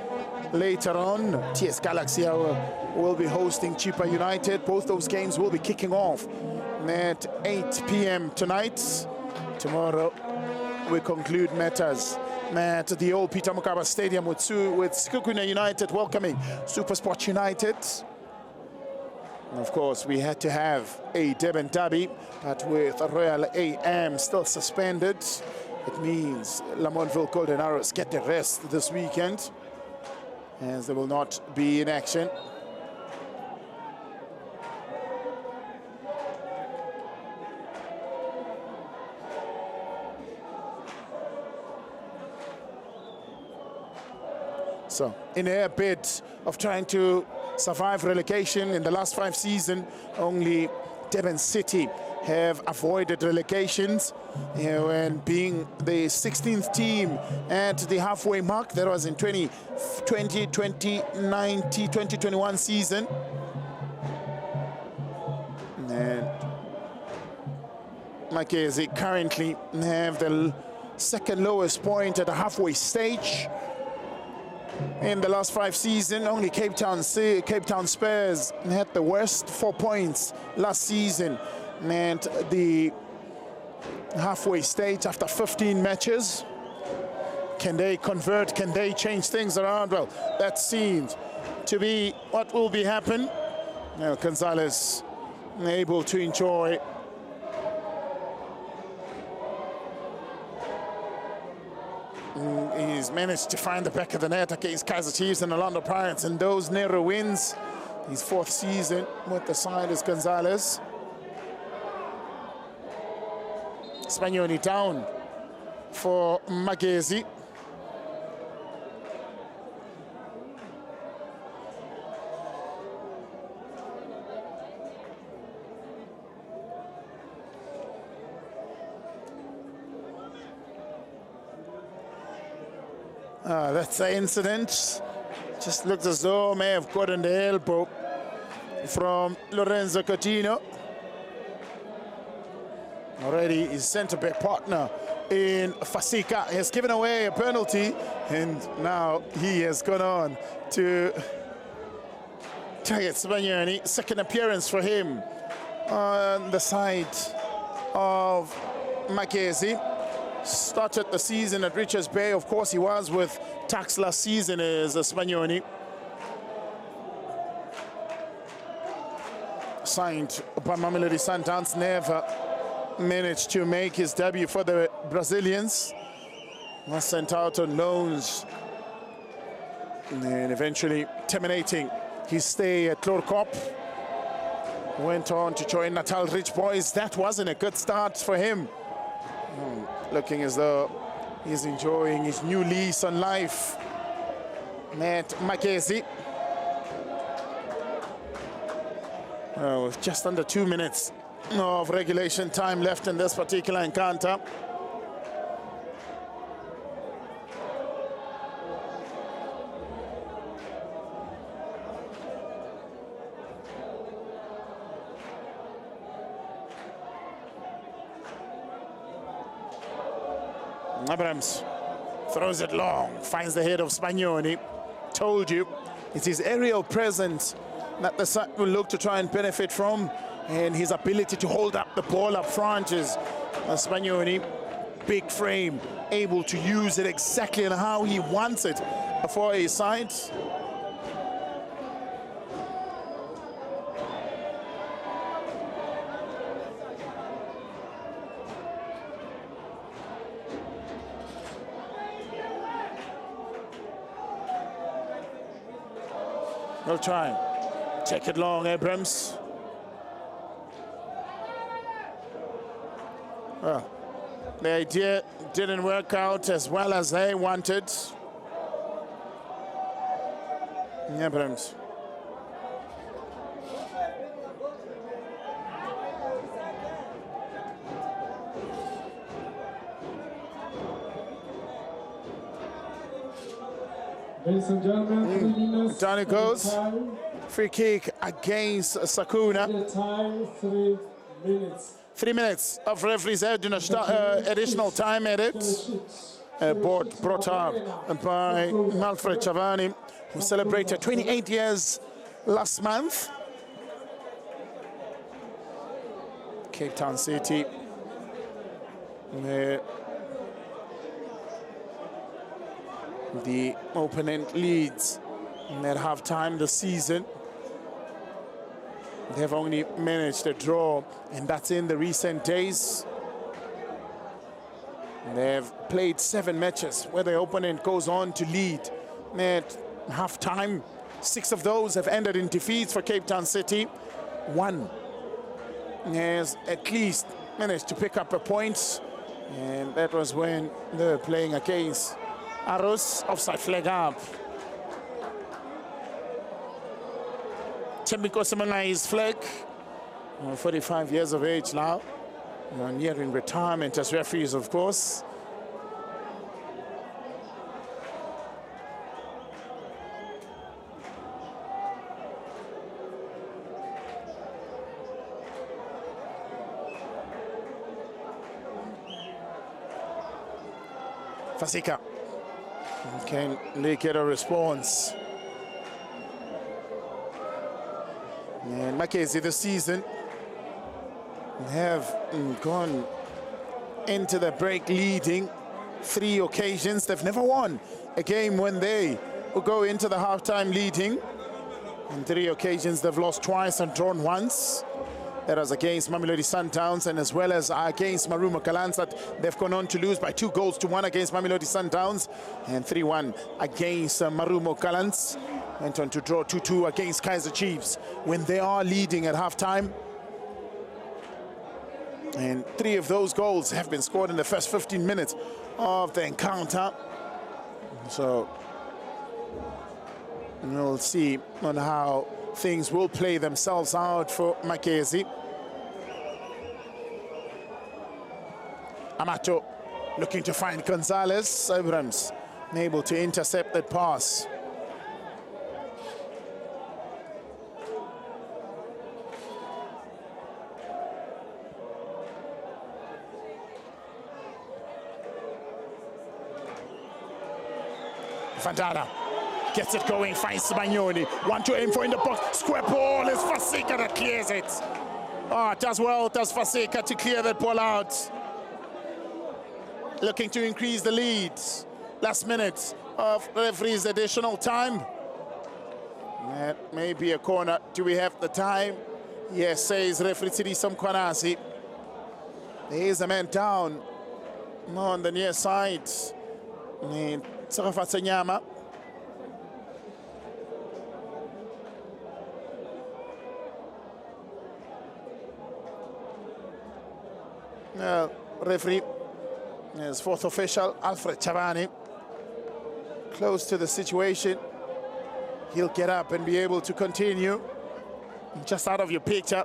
later on. TS Galaxy will be hosting Chipa United. Both those games will be kicking off at 8 p.m. tonight. Tomorrow, we conclude matters at the old Peter Mokaba Stadium with Sekhukhune United welcoming SuperSport United. Of course, we had to have a Durban derby, but with Royal AM still suspended, it means Lamontville Golden Arrows get the rest this weekend, as they will not be in action. So, in a bid of trying to survive relegation in the last 5 seasons, only Durban City have avoided relegations, and being the 16th team at the halfway mark. That was in 2020, 2019, 2021 season. And Makezi currently have the second lowest point at the halfway stage. In the last 5 seasons, only Cape Town Spurs had the worst 4 points last season, and the halfway stage after 15 matches. Can they convert? Can they change things around? Well, that seemed to be what will be happen. Now Gonzalez able to enjoy he's managed to find the back of the net against Kaizer Chiefs and Orlando Pirates, and those narrow wins. His 4th season with the side is Gonzalez. Spagnoni down for Magezi. That's the incident. Just looks as though may have gotten the elbow from Lorenzo Coutinho. Already his centre-back partner in Fasika has given away a penalty, and now he has gone on to target Spagnoni. Second appearance for him on the side of Makezi. Started the season at Richards Bay. Of course, he was with Tax last season as a Spagnoni. Signed by Mamelodi Sundowns, never managed to make his debut for the Brazilians. Was sent out on loans and eventually terminating his stay at Clorcop. Went on to join Natal Rich Boys. That wasn't a good start for him. Looking as though he's enjoying his new lease on life. Matt Makezi. With just under 2 minutes of regulation time left in this particular encounter. Abrams throws it long, finds the head of Spagnoni. Told you, it's his aerial presence that the side will look to try and benefit from, and his ability to hold up the ball up front is Spagnoni. Big frame, able to use it exactly and how he wants it for his side. They'll try. Check it long, Abrams. Well, the idea didn't work out as well as they wanted. Abrams. Ladies and gentlemen, 3 minutes. Down it goes. Free kick against Sakuna. Time 3 minutes. 3 minutes of referees additional time added. Board brought up by Alfred Chavani, who celebrated 28 years last month. Cape Town City. The opponent leads at half-time this season. They've only managed a draw, and that's in the recent days. They've played 7 matches where the opponent goes on to lead at half-time. 6 of those have ended in defeats for Cape Town City. 1 has at least managed to pick up a point, and that was when they were playing against Arrows. Offside flag up. Chembiko Semanai's flag, 45 years of age now, nearing retirement as referees, of course. Fasika. Can they get a response? And Mackenzie this season have gone into the break leading 3 occasions. They've never won a game when they will go into the halftime leading. On 3 occasions they've lost twice and drawn once. That was against Mamelodi Sundowns and as well as against Marumo Gallants, that they've gone on to lose by 2 goals to 1 against Mamelodi Sundowns and 3-1 against Marumo Gallants. Went on to draw 2-2 against Kaizer Chiefs when they are leading at halftime. And 3 of those goals have been scored in the first 15 minutes of the encounter. So we'll see on how things will play themselves out for Mackenzie. Amato looking to find Gonzalez. Abrams able to intercept that pass. Fandana gets it going, finds Spagnoni. 1 to aim for in the box. Square ball is Fasika that clears it. Oh, it does well, does Fasika to clear that ball out. Looking to increase the lead. Last minute of referee's additional time. That may be a corner. Do we have the time? Yes, says referee Tsidiso Mkhwanazi. There is a man down on the near side. Tsarafatsenyama. Referee is 4th official, Alfred Chavani. Close to the situation. He'll get up and be able to continue. Just out of your picture.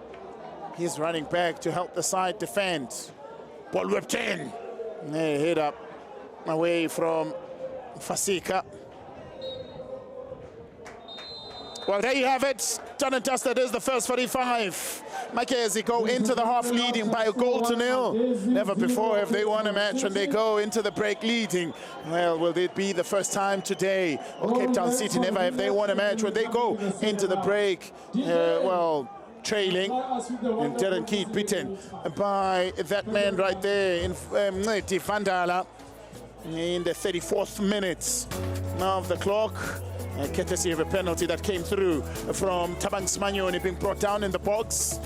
He's running back to help the side defend. Ball whipped in. Hit up away from Fasika. Well, there you have it. Done and dusted is the first 45 Makezi go into the half leading by a goal to nil. Never before have they won a match when they go into the break leading. Well, will it be the first time today? Or Cape Town City, never have they won a match when they go into the break, trailing, and didn't keep beaten by that man right there in Vandala in the 34th minute of the clock. Courtesy of a penalty that came through from Tabang Smanyoni being brought down in the box.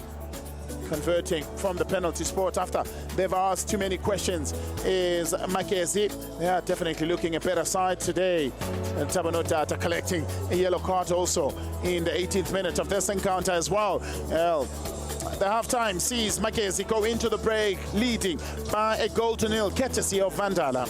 Converting from the penalty spot after they've asked too many questions is Makezi. They are definitely looking a better side today. And Tabanotata collecting a yellow card also in the 18th minute of this encounter as well. Well, the halftime sees Makezi go into the break leading by a goal to nil, courtesy of Vandala.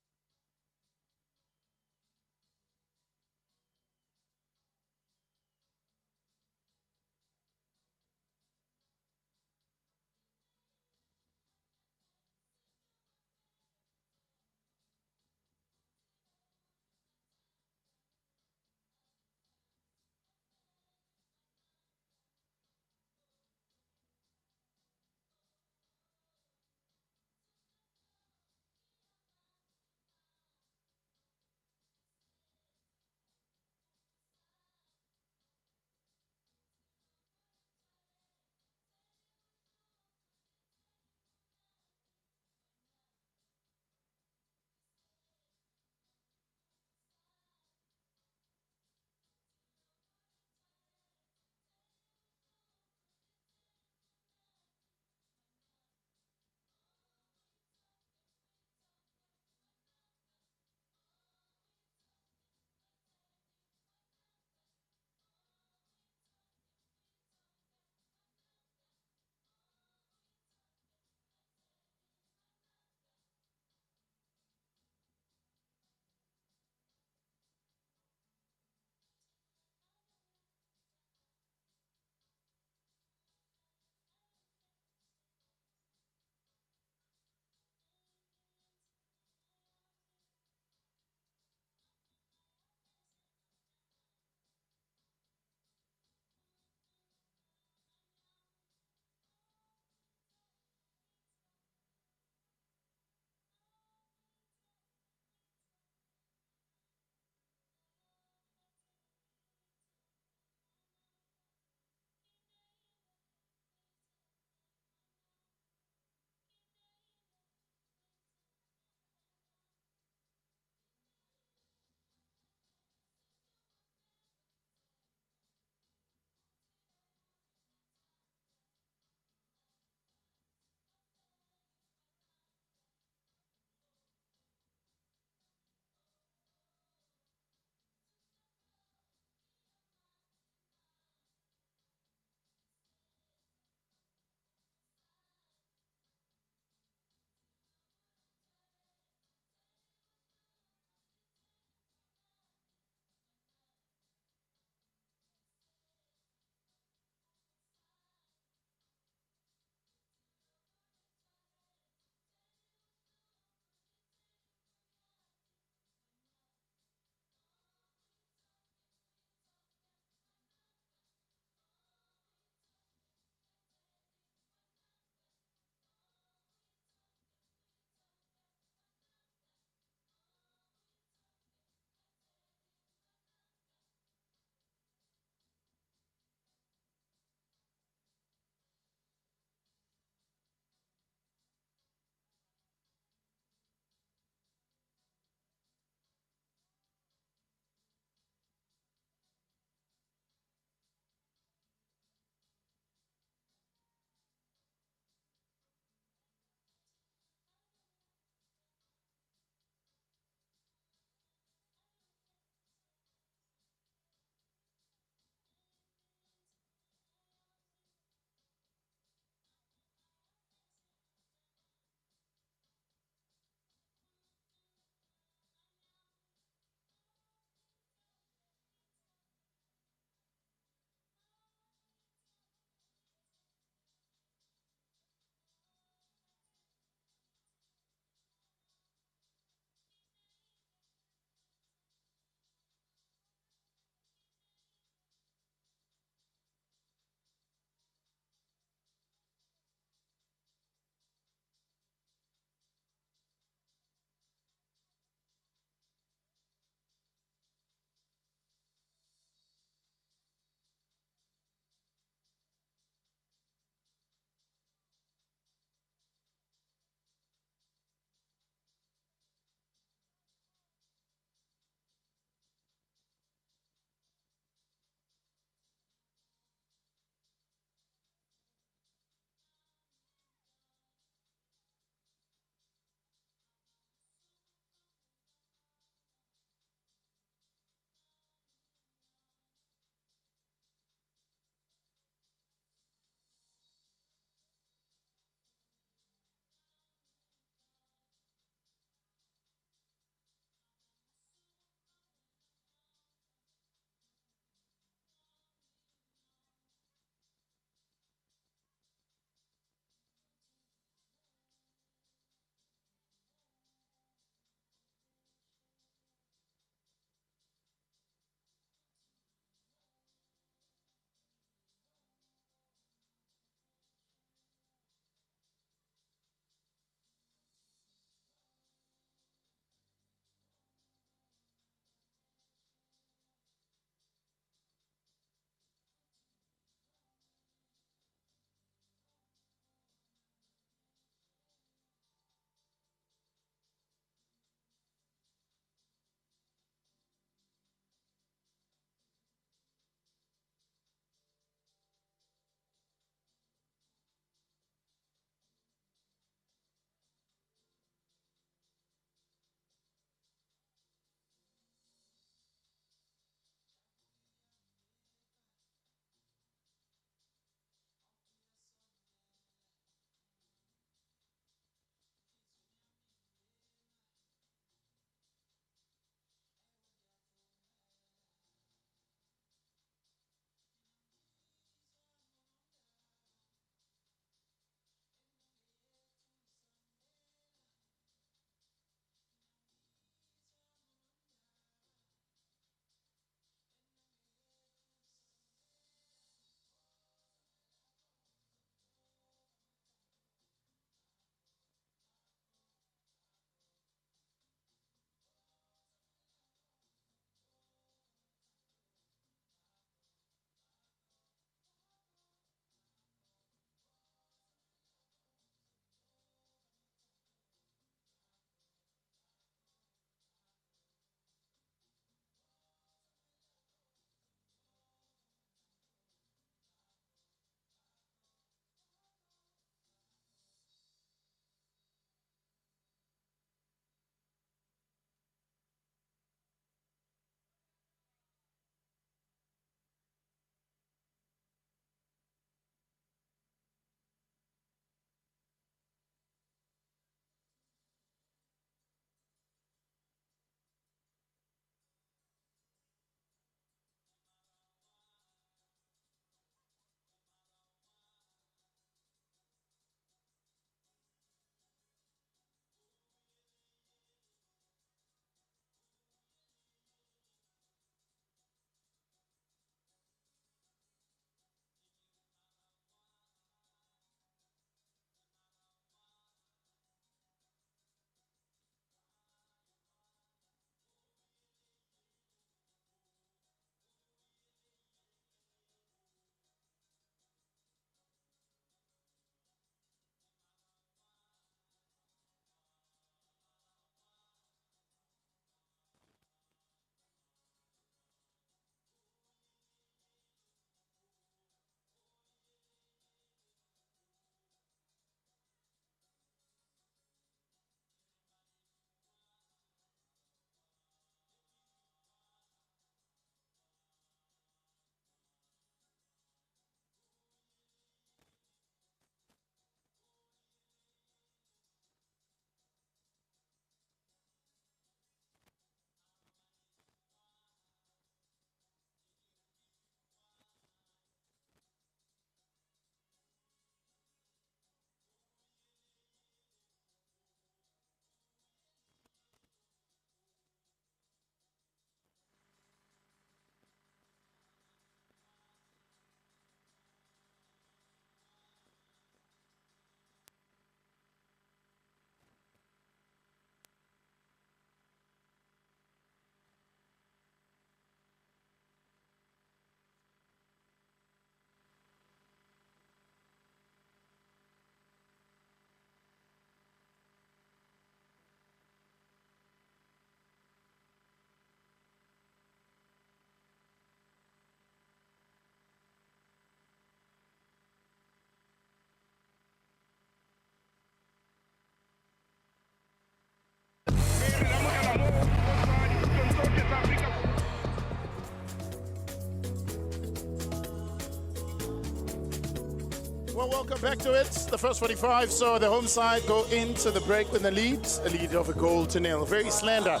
Well, welcome back to it. The first 45 saw the home side go into the break with a lead of a goal to nil. Very slender.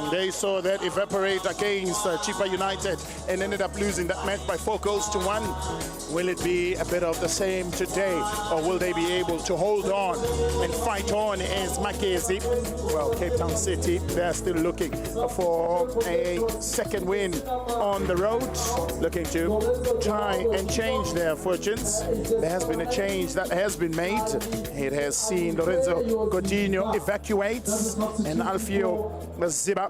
They saw that evaporate against Chipa United and ended up losing that match by 4 goals to 1. Will it be a bit of the same today, or will they be able to hold on and fight on as Makezi? Well, Cape Town City, they're still looking for a second win on the road, looking to try and change their fortunes. There has been a change that has been made. It has seen Lorenzo Godinho evacuate and Alfio Ziba,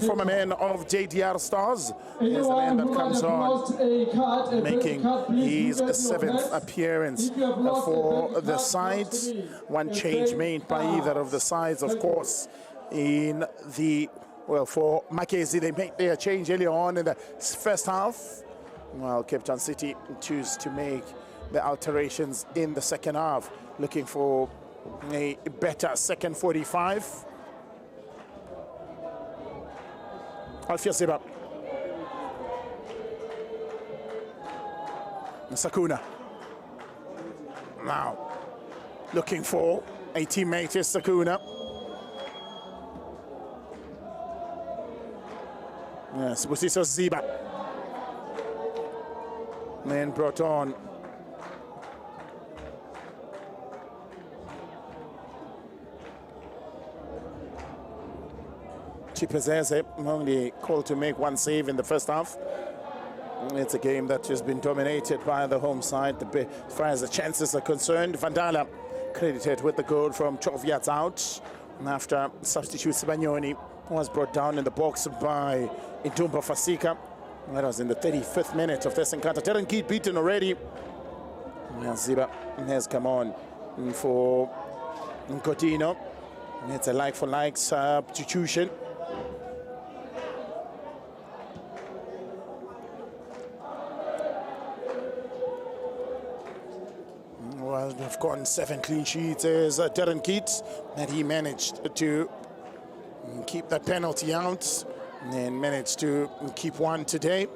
former man of JDR Stars, is the man that comes on, making his 7th appearance for the side. One change made by either of the sides, of course, in the, well, for Makezi, they made their change earlier on in the first half. Well, Cape Town City choose to make the alterations in the second half, looking for a better second 45. Alfia Ziba. Sakuna. Now, looking for a teammate is Sakuna. Yes, Busiso Ziba. Then brought on Chipazeze, only called to make 1 save in the first half. It's a game that has been dominated by the home side as far as the chances are concerned. Vandala credited with the goal from 12 yards out after substitute Sibanyoni was brought down in the box by Intumba Fasika. That was in the 35th minute of this encounter. Terenkit beaten already. Ziba has come on for Godinho. It's a like-for-like substitution. Well, we've gotten 7 clean sheets as Darren Keats, and he managed to keep that penalty out and managed to keep 1 today.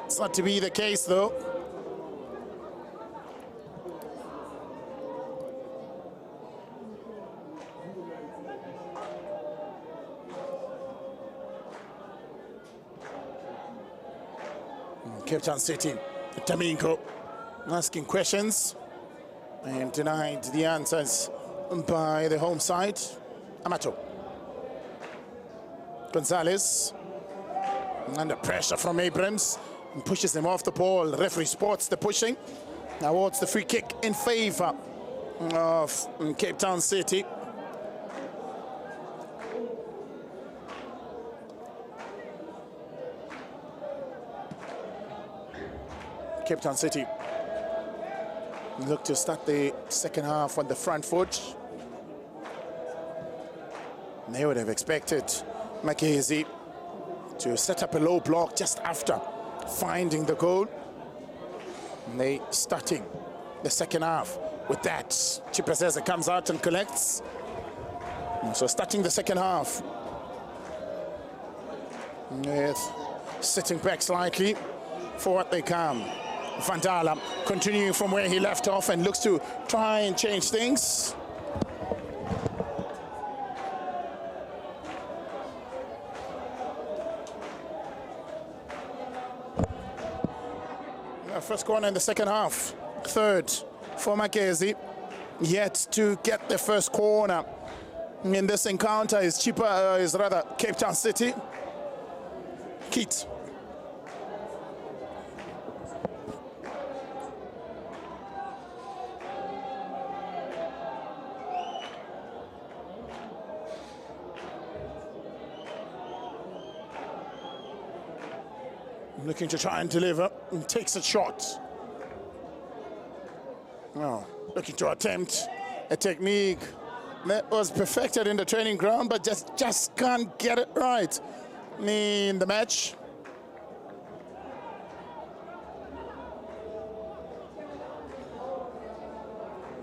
It's not to be the case, though. Cape Town City, Taminko asking questions and denied the answers by the home side. Amato. Gonzalez under pressure from Abrams and pushes him off the ball. The referee spots the pushing. Awards the free kick in favor of Cape Town City. Cape Town City look to start the second half on the front foot. They would have expected Makezi to set up a low block just after finding the goal. And they starting the second half with that. Chipazeza comes out and collects. So starting the second half with sitting back slightly for what they come. Vandala continuing from where he left off and looks to try and change things. First corner in the second half. Third for Makezi. Yet to get the first corner in this encounter is Cape Town City. Keats. Looking to try and deliver, and takes a shot. Oh, looking to attempt a technique that was perfected in the training ground, but just can't get it right in the match.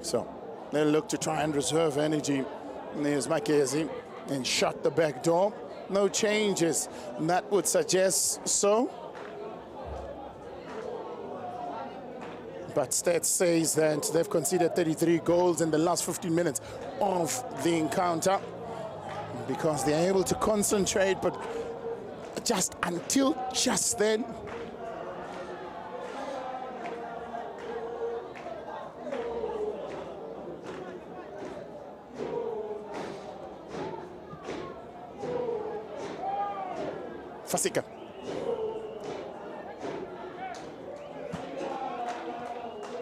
So they'll look to try and reserve energy. There's Makezi and shut the back door. No changes, and that would suggest so. But stats says that they've conceded 33 goals in the last 15 minutes of the encounter because they're able to concentrate, but just until just then. Fasika.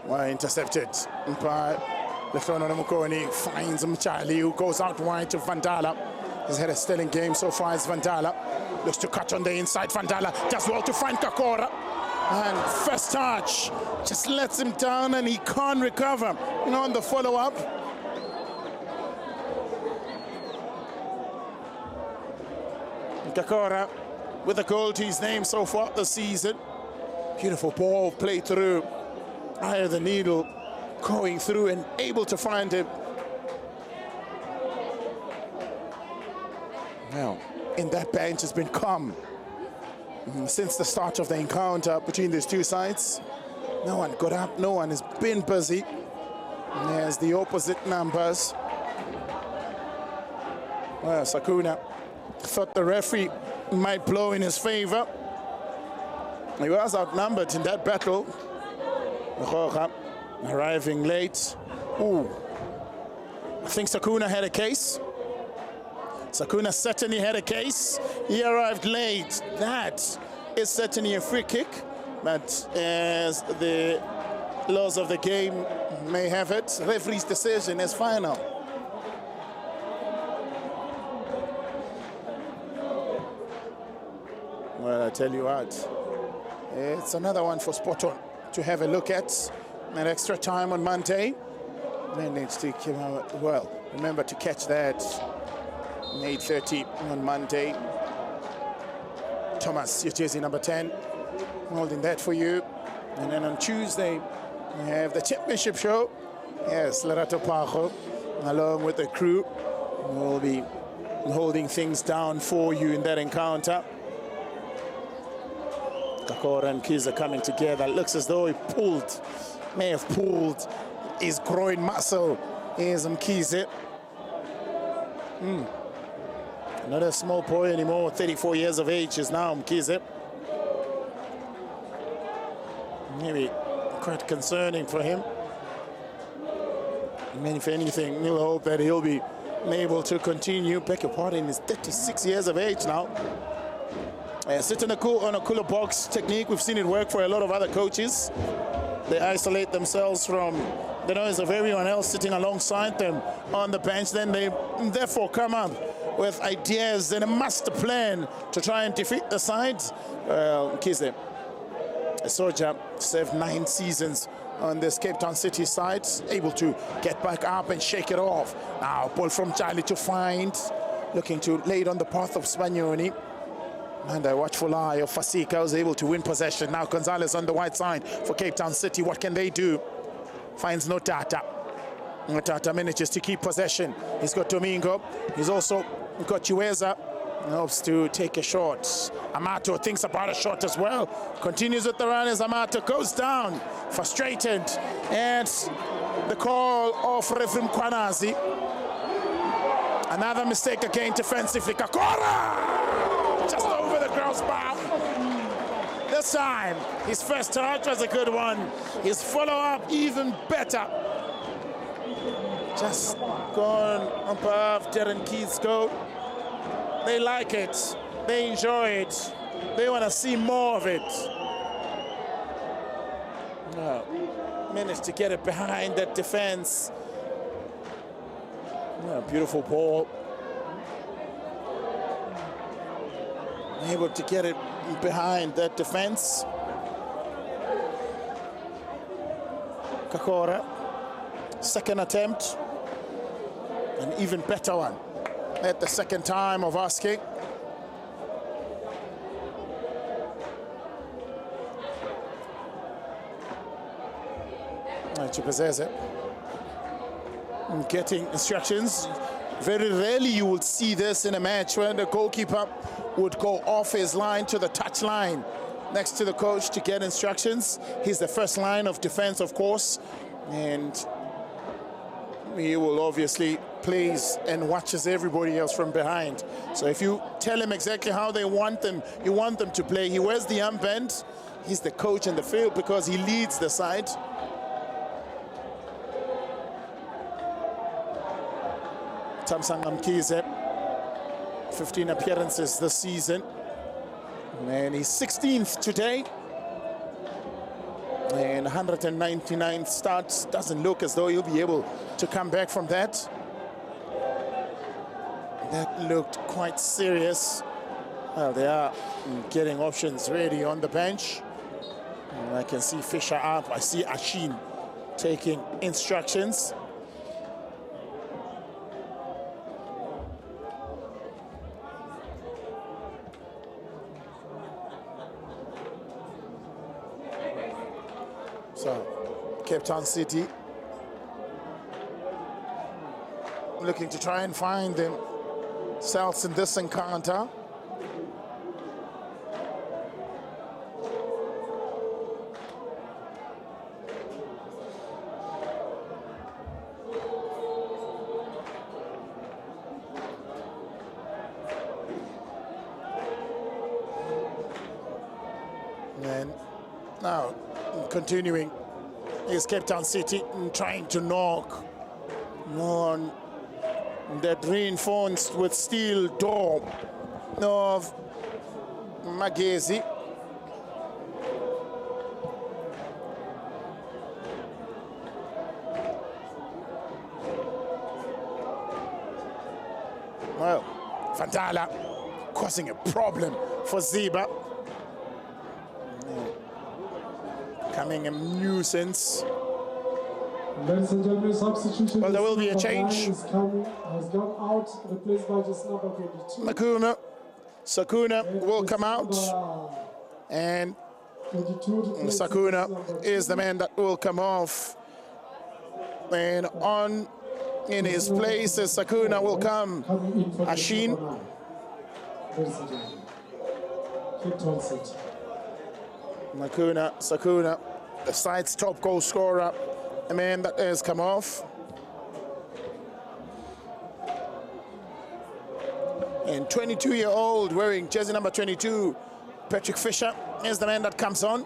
Well, intercepted by Leftono Mukoni, finds Mchali, who goes out wide to Vandala. He's had a stellar game so far as Vandala. Looks to cut on the inside. Vandala does well to find Kakora. And first touch just lets him down and he can't recover. You know, on the follow-up. Kakora with a goal to his name so far this season. Beautiful ball played through. Eye of the needle going through and able to find him. Now, in that bench has been calm since the start of the encounter between these two sides. No one got up, no one has been busy. And there's the opposite numbers. Well, Sakuna thought the referee might blow in his favor. He was outnumbered in that battle. Arriving late. Ooh. I think Sakuna had a case. Sakuna certainly had a case. He arrived late. That is certainly a free kick. But as the laws of the game may have it, referee's decision is final. Well, I tell you what, it's another one for Spot On to have a look at. An extra time on Monday. Managed to come out well. Remember to catch that 8:30 on Monday. Thomas, your jersey number 10, holding that for you. And then on Tuesday, we have the championship show. Yes, Lerato Pajo, along with the crew, will be holding things down for you in that encounter. Kakora and Kiza coming together. Looks as though he may have pulled his groin muscle. Here's Mkize. Not a small boy anymore, 34 years of age is now Mkize. Maybe quite concerning for him. I mean, if anything, we'll hope that he'll be able to continue. Beg your pardon, he's 36 years of age now. Sit on a cooler box technique. We've seen it work for a lot of other coaches. They isolate themselves from the noise of everyone else sitting alongside them on the bench. Then they therefore come up with ideas and a master plan to try and defeat the sides. Kize, a soldier, served 9 seasons on this Cape Town City side, able to get back up and shake it off. Now, ball from Charlie to find, looking to lay it on the path of Spagnoni. And a watchful eye of Fasika was able to win possession. Now Gonzalez on the white side for Cape Town City. What can they do? Finds Notata. Notata manages to keep possession. He's got Domingo. He's also got Chiweza. Hopes to take a shot. Amato thinks about a shot as well. Continues with the run as Amato goes down. Frustrated. And the call of Refim Kwanazi. Another mistake again defensively. Kakora! Just over the crossbar. This time, his first touch was a good one. His follow-up even better. Just gone above Darren Keith's goal. They like it. They enjoy it. They want to see more of it. No. Managed to get it behind that defense. Beautiful ball. Able to get it behind that defense. Kakora, second attempt, an even better one at the second time of asking. Chipazeze getting instructions. Very rarely you will see this in a match when the goalkeeper would go off his line to the touch line. next to the coach to get instructions. He's the first line of defense, of course, and he will obviously plays and watches everybody else from behind. So if you tell him exactly how you want them to play, he wears the armband. He's the coach in the field because he leads the side. Tamsang Mkize, 15 appearances this season, and he's 16th today. And 199 starts. Doesn't look as though he'll be able to come back from that. That looked quite serious. Well, they are getting options ready on the bench. And I can see Fisher up. I see Ashin taking instructions. So, Cape Town City looking to try and find themselves in this encounter. And now, continuing, is Cape Town City trying to knock on that reinforced with steel door of Magezi. Well, Fandala causing a problem for Ziba. Becoming a nuisance. Ladies and gentlemen, substitution. Well, there will be a change. Has gone out, replaced by just number 22. Sakuna will come out, and Sakuna is the man that will come off. And on in his place, as Sakuna will come, Ashin. Sakuna, the side's top goal scorer, a man that has come off. And 22-year-old wearing jersey number 22, Patrick Fisher, is the man that comes on.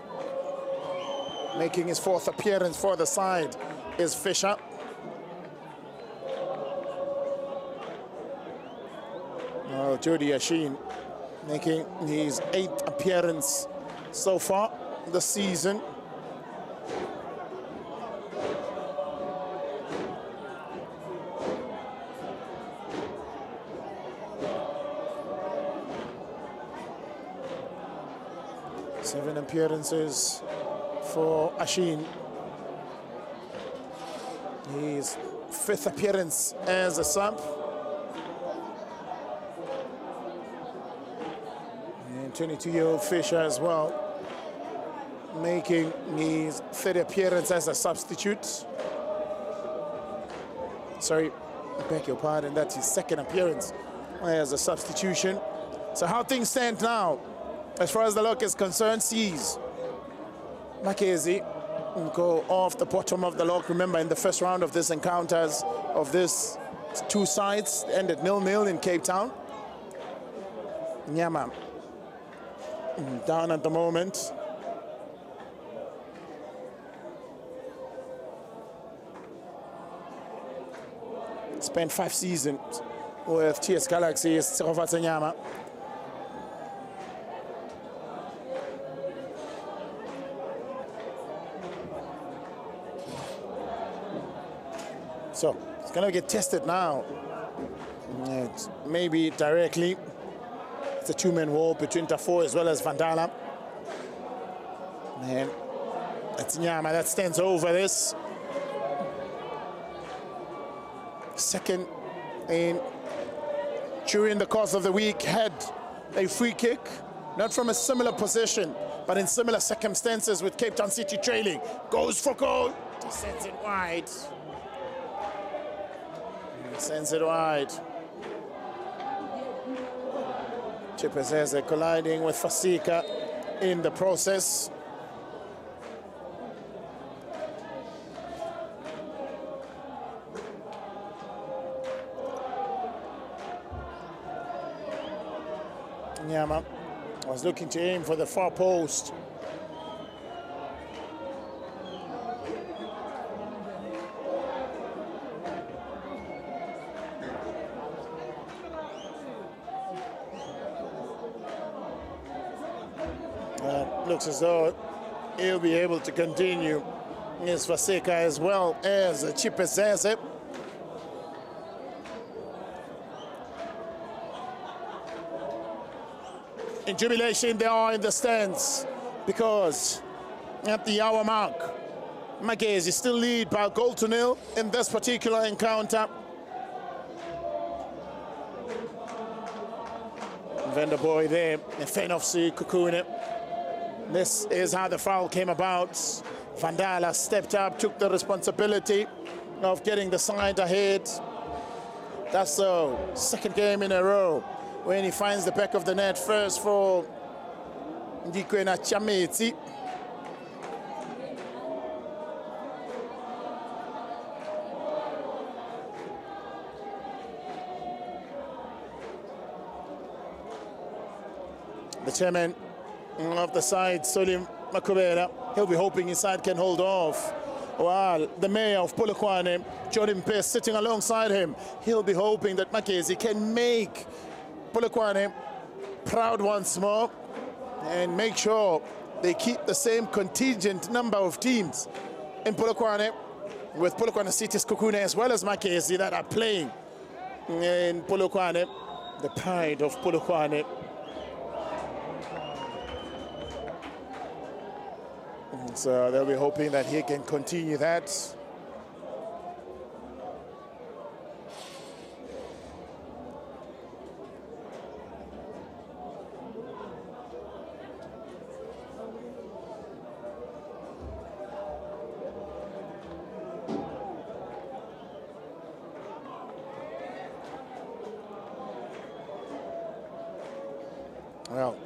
Making his fourth appearance for the side is Fisher. Oh, Jody Ashin making his 8th appearance so far this season. Seven appearances for Ashin. His 5th appearance as a sub. And 22-year-old Fisher as well, making his 3rd appearance as a substitute. Sorry, I beg your pardon, that's his 2nd appearance as a substitution. So how things stand now, as far as the lock is concerned, sees Makezi go off the bottom of the lock. Remember, in the first round of this encounters, of this two sides, ended 0-0 in Cape Town. Nyama down at the moment. Spent 5 seasons with TS Galaxy, Serovatse Nyama. So it's going to get tested now. It's maybe directly. It's a 2-man war between Tafo as well as Vandala. And it's Nyama that stands over this. Second, and during the course of the week, had a free kick, not from a similar position, but in similar circumstances with Cape Town City trailing. Goes for goal. He sends it wide. Sends it wide. Chipazeze colliding with Fasika. in the process. Nyama was looking to aim for the far post. Looks as though he'll be able to continue his Faseka as well as Chipezeze. In jubilation, they are in the stands because at the hour mark, Magezi still lead by a goal to nil in this particular encounter. Vendor boy there, Fenofsi Kukune. This is how the foul came about. Vandala stepped up, took the responsibility of getting the side ahead. That's the second game in a row when he finds the back of the net first for Ndikwena Chameti. The chairman of the side, Solim Makubera, he'll be hoping his side can hold off. While the mayor of Polokwane, Jordan Pierce, sitting alongside him, he'll be hoping that Magezi can make Polokwane proud once more and make sure they keep the same contingent number of teams in Polokwane, with Polokwane City's Kukune as well as Magezi that are playing in Polokwane, the pride of Polokwane. So they'll be hoping that he can continue that. Well,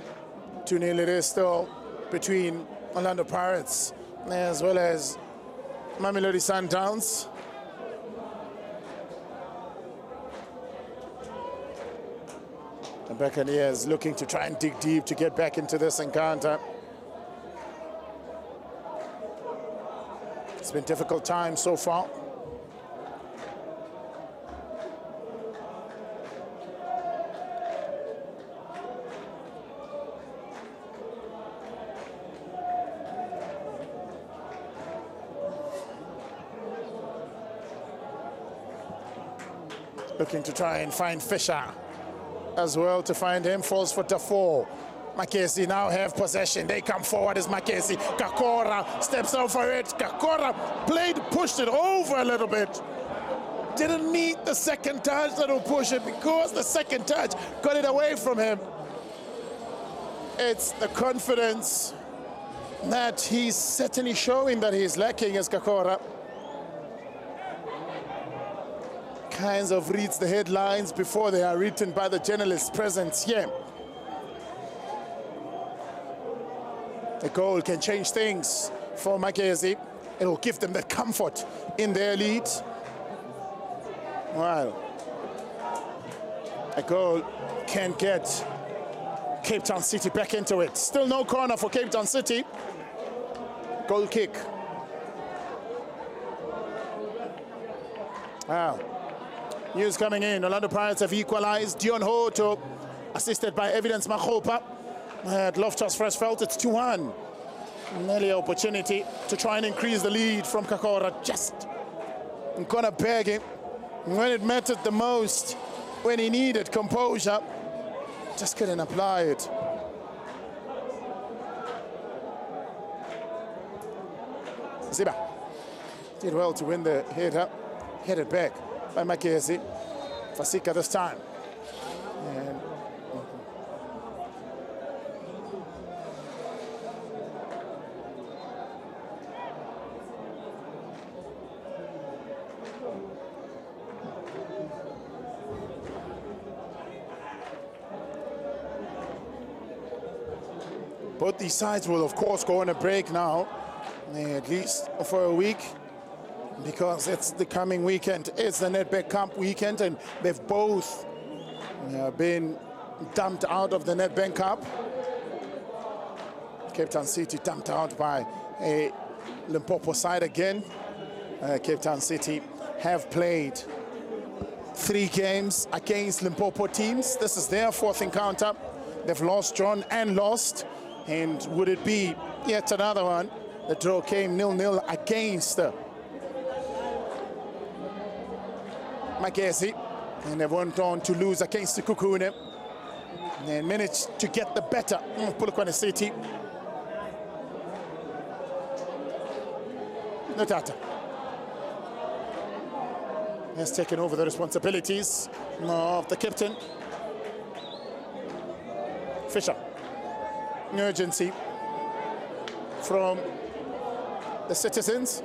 2-0 it is still between Orlando Pirates as well as Mamelodi Sundowns. The Buccaneers looking to try and dig deep to get back into this encounter. It's been difficult times so far. Looking to try and find Fisher as well, to find him, falls for Dafoe. Makesi now have possession. They come forward as Makesi. Kakora steps out for it. Kakora pushed it over a little bit. Didn't need the second touch that'll push it, because the second touch got it away from him. It's the confidence that he's certainly showing that he's lacking as Kakora kinds of reads the headlines before they are written by the journalists present here. A goal can change things for Magezi. It will give them that comfort in their lead. Well, a goal can get Cape Town City back into it. Still no corner for Cape Town City. Goal kick. Wow. News coming in. Orlando Pirates have equalized. Dion Hoto, assisted by Evidence Mahopa, had Loftus first felt. It's 2-1. An early opportunity to try and increase the lead from Kakora. Just gonna beg him when it mattered the most, when he needed composure. Just couldn't apply it. Ziba did well to win the headed back by Makezi. Fasika this time. And Both these sides will, of course, go on a break now, at least for a week, because it's the coming weekend. It's the Nedbank Cup weekend, and they've both been dumped out of the Nedbank Cup. Cape Town City dumped out by a Limpopo side again. Cape Town City have played 3 games against Limpopo teams. This is their 4th encounter. They've lost, drawn, and lost. And would it be yet another one? The draw came 0-0 against Magezi. And they went on to lose against the Kukune. And managed to get the better of Polokwane City. Notata has taken over the responsibilities of the captain. Fisher. Urgency from the citizens.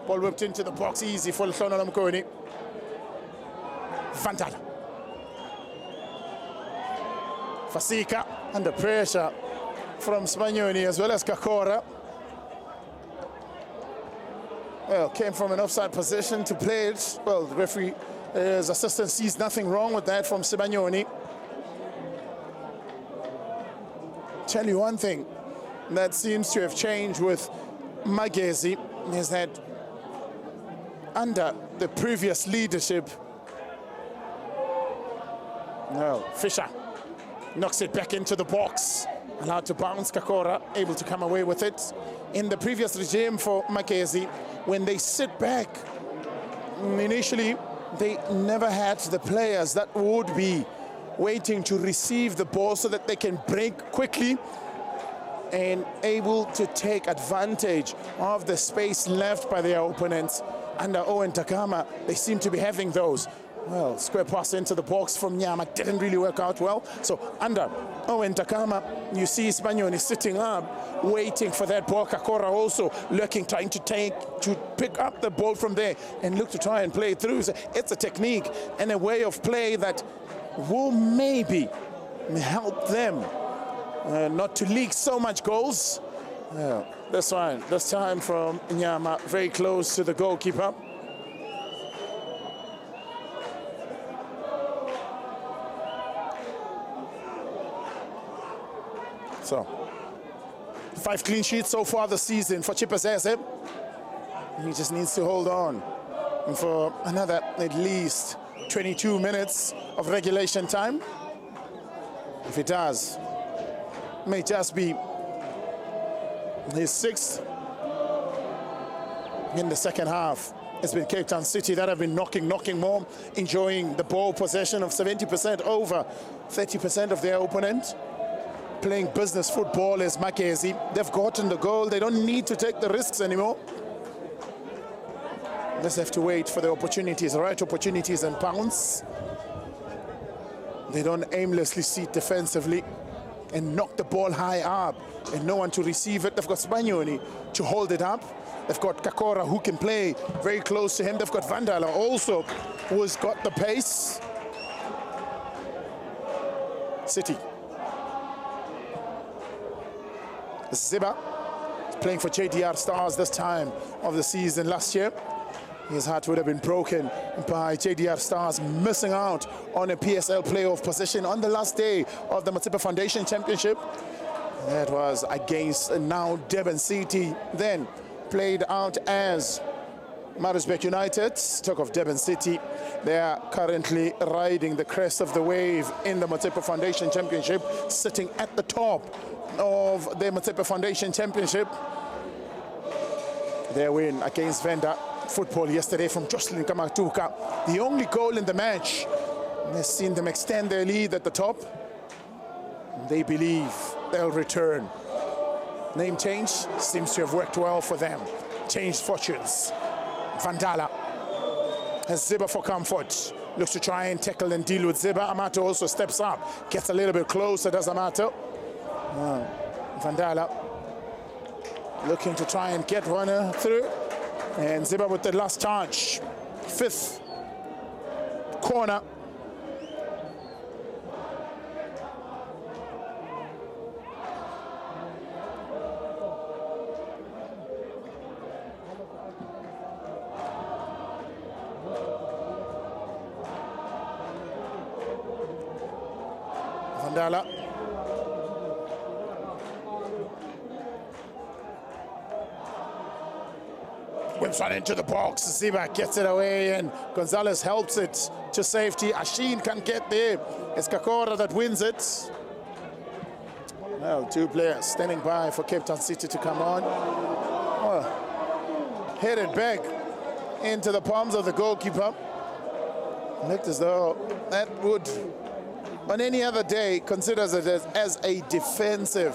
Ball whipped into the box, easy for Lhlona Mkoni. Vandala. Fasika under pressure from Spanioni as well as Kakora. Well, came from an offside position to play it. Well, the referee, his assistant, sees nothing wrong with that from Sibagnoni. Tell you one thing that seems to have changed with Magezi is that under the previous leadership, Fisher knocks it back into the box, allowed to bounce. Kakora able to come away with it. In the previous regime for Magezi, when they sit back, initially they never had the players that would be waiting to receive the ball so that they can break quickly and able to take advantage of the space left by their opponents. Under Owen Takama, they seem to be having those. Well, square pass into the box from Nyama didn't really work out well. So under Owen Takama, you see Spanioni sitting up, waiting for that ball. Kakora also looking, trying to pick up the ball from there and look to try and play it through. So it's a technique and a way of play that will maybe help them not to leak so much goals. This time from Nyama, very close to the goalkeeper. So, 5 clean sheets so far this season for Chipazese. He just needs to hold on for another at least 22 minutes of regulation time. If it does, it may just be his 6th in the second half. It's been Cape Town City that have been knocking more, enjoying the ball possession of 70% over 30% of their opponent. Playing business football as Magezi. They've gotten the goal. They don't need to take the risks anymore. Just have to wait for the opportunities, the right opportunities, and pounce. They don't aimlessly sit defensively and knock the ball high up and no one to receive it. They've got Spanioni to hold it up. They've got Kakora who can play very close to him. They've got Vandala also who has got the pace. City. Ziba is playing for JDR Stars this time of the season. Last year, his heart would have been broken by JDR Stars missing out on a PSL playoff position on the last day of the Motsepe Foundation Championship. That was against now Durban City, then played out as Maritzburg United. Talk of Durban City, they are currently riding the crest of the wave in the Motsepe Foundation Championship, sitting at the top of the Motsepe Foundation Championship. Their win against Venda Football yesterday from Jocelyn Kamatuka, the only goal in the match, has seen them extend their lead at the top. They believe they'll return. Name change seems to have worked well for them. Changed fortunes. Vandala has Ziba for comfort. Looks to try and tackle and deal with Ziba. Amato also steps up, gets a little bit closer, does Amato. Vandala looking to try and get one through. And Ziba with the last charge. 5th corner. Vandala. Whips one into the box. Ziba gets it away, and Gonzalez helps it to safety. Ashin can't get there. It's Kakora that wins it. Well, two players standing by for Cape Town City to come on. Oh, headed back into the palms of the goalkeeper. Looked as though that would, on any other day, considers it as a defensive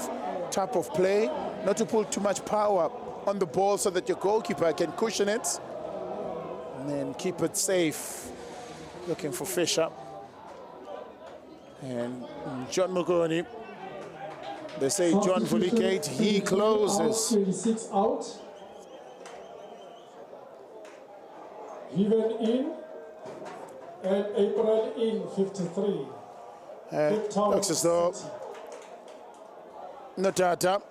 type of play, not to pull too much power on the ball so that your goalkeeper can cushion it and then keep it safe. Looking for Fisher. And John Mugoni, they say John Vulikate, he closes. 26 out. Given in. And April in 53. Looks as though Notata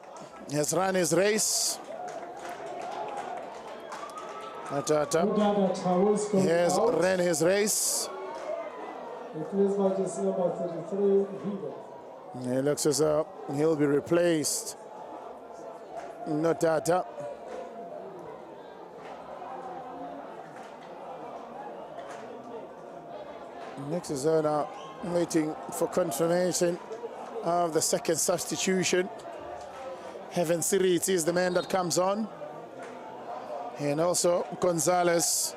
has run his race. Notata has ran his race. It looks as though he'll be replaced. Notata. Next is now waiting for confirmation of the second substitution. Heaven Siriti is the man that comes on. And also Gonzalez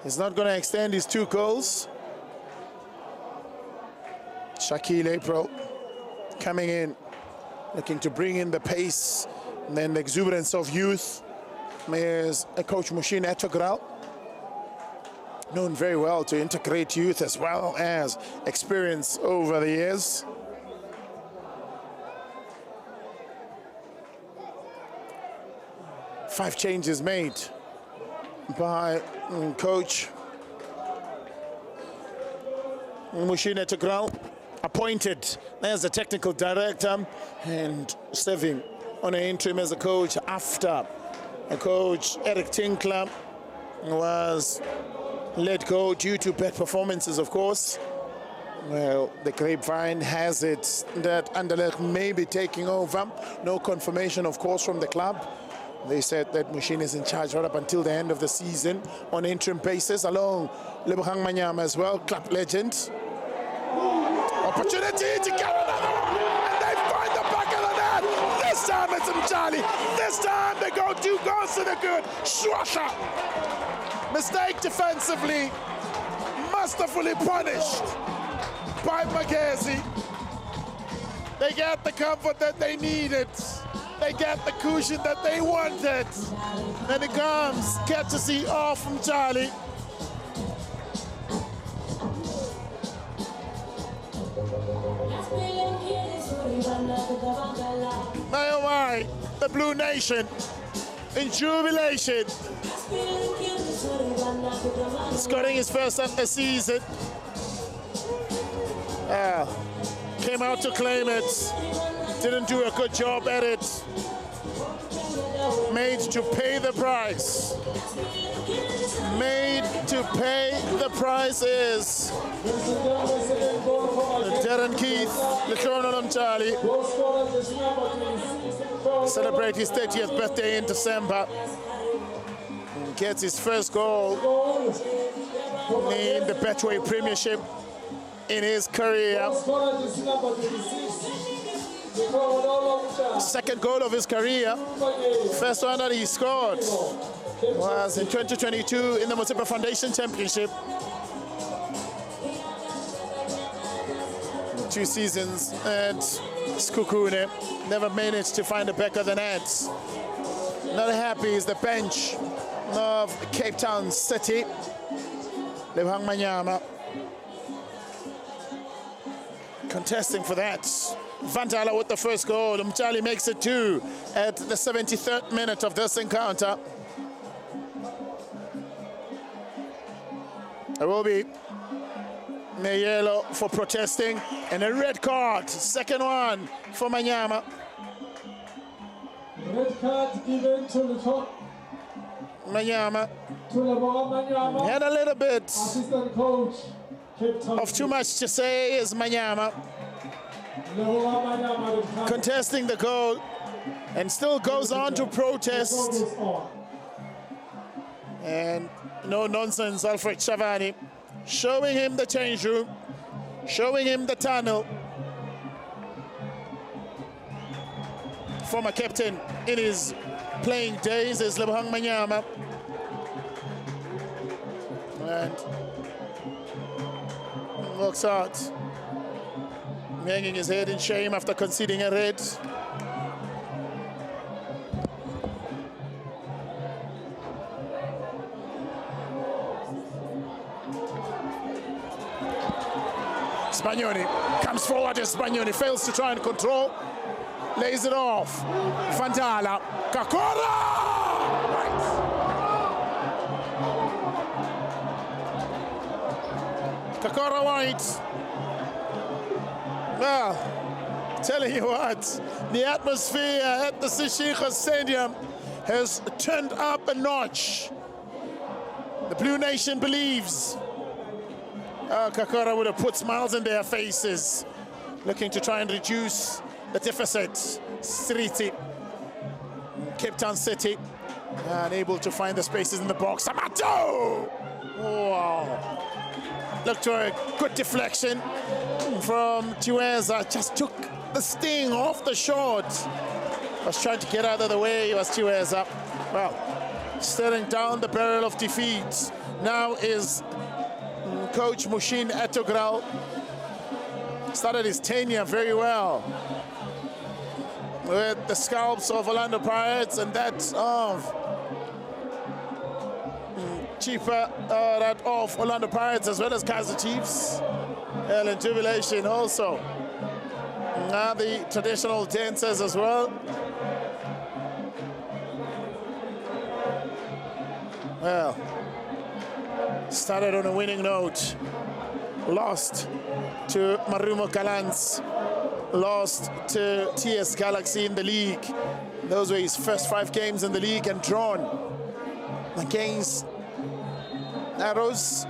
is not going to extend his 2 goals. Shaquille April coming in, looking to bring in the pace and then the exuberance of youth. There's a coach Mushin Etogral, known very well to integrate youth as well as experience over the years. Five changes made by coach Mushina Tegral, appointed as the technical director and serving on an interim as a coach after coach Eric Tinkler was let go due to bad performances, of course. Well, the grapevine has it that Anderlecht may be taking over. No confirmation, of course, from the club. They said that Mushin is in charge right up until the end of the season on an interim basis, along Lebogang Manyama as well, club legend. Opportunity to get another one, and they find the back of the net. This time it's Mjali. This time they go 2 goals to the good. Schwacher. Mistake defensively, masterfully punished by Magezi. They get the comfort that they needed. They get the cushion that they wanted. And it comes courtesy off from Charlie. My oh my, the Blue Nation in jubilation. Scoring his first of the season. Came out to claim it. Didn't do a good job at it. Made to pay the price. Made to pay the prices. Darren Keith, Letrono Charlie, celebrate his 30th birthday in December. Gets his first goal in the Betway Premiership in his career. Second goal of his career. First one that he scored was in 2022 in the Motsepe Foundation Championship. 2 seasons at Skukune. Never managed to find the back of the net. Not happy is the bench of Cape Town City. Lebogang Manyama contesting for that. Vandala with the first goal. Mjali makes it 2 at the 73rd minute of this encounter. There will be a yellow for protesting and a red card. Second one for Manyama. Red card given to the top. Manyama Manyama. had a little bit Assistant coach, Cape Town. of too much to say is Manyama. contesting the goal and still goes on to protest. And no nonsense, Alfred Shavani, showing him the change room, showing him the tunnel. Former captain in his playing days is Lebohang Manyama. And walks out, hanging his head in shame after conceding a red. Spagnoni comes forward as Spagnoni fails to try and control, lays it off. Fandala, Kakora! Right. Kakora White. Well, telling you what, the atmosphere at the Sishikha Stadium has turned up a notch. The Blue Nation believes. Kakora would have put smiles in their faces, looking to try and reduce the deficit. Sriti, Cape Town City, unable to find the spaces in the box. Amato! Wow. Looked to a good deflection from Chiweza. Just took the sting off the shot. Was trying to get out of the way, was Chiweza. Well, staring down the barrel of defeat now is Coach Mushin Etogral. Started his tenure very well with the scalps of Orlando Pirates and that of that of Orlando Pirates as well as Kaizer Chiefs. Hell and Jubilation also. Now the traditional dancers as well. Well, started on a winning note. Lost to Marumo Kalans. Lost to TS Galaxy in the league. Those were his first 5 games in the league and drawn against Arrows.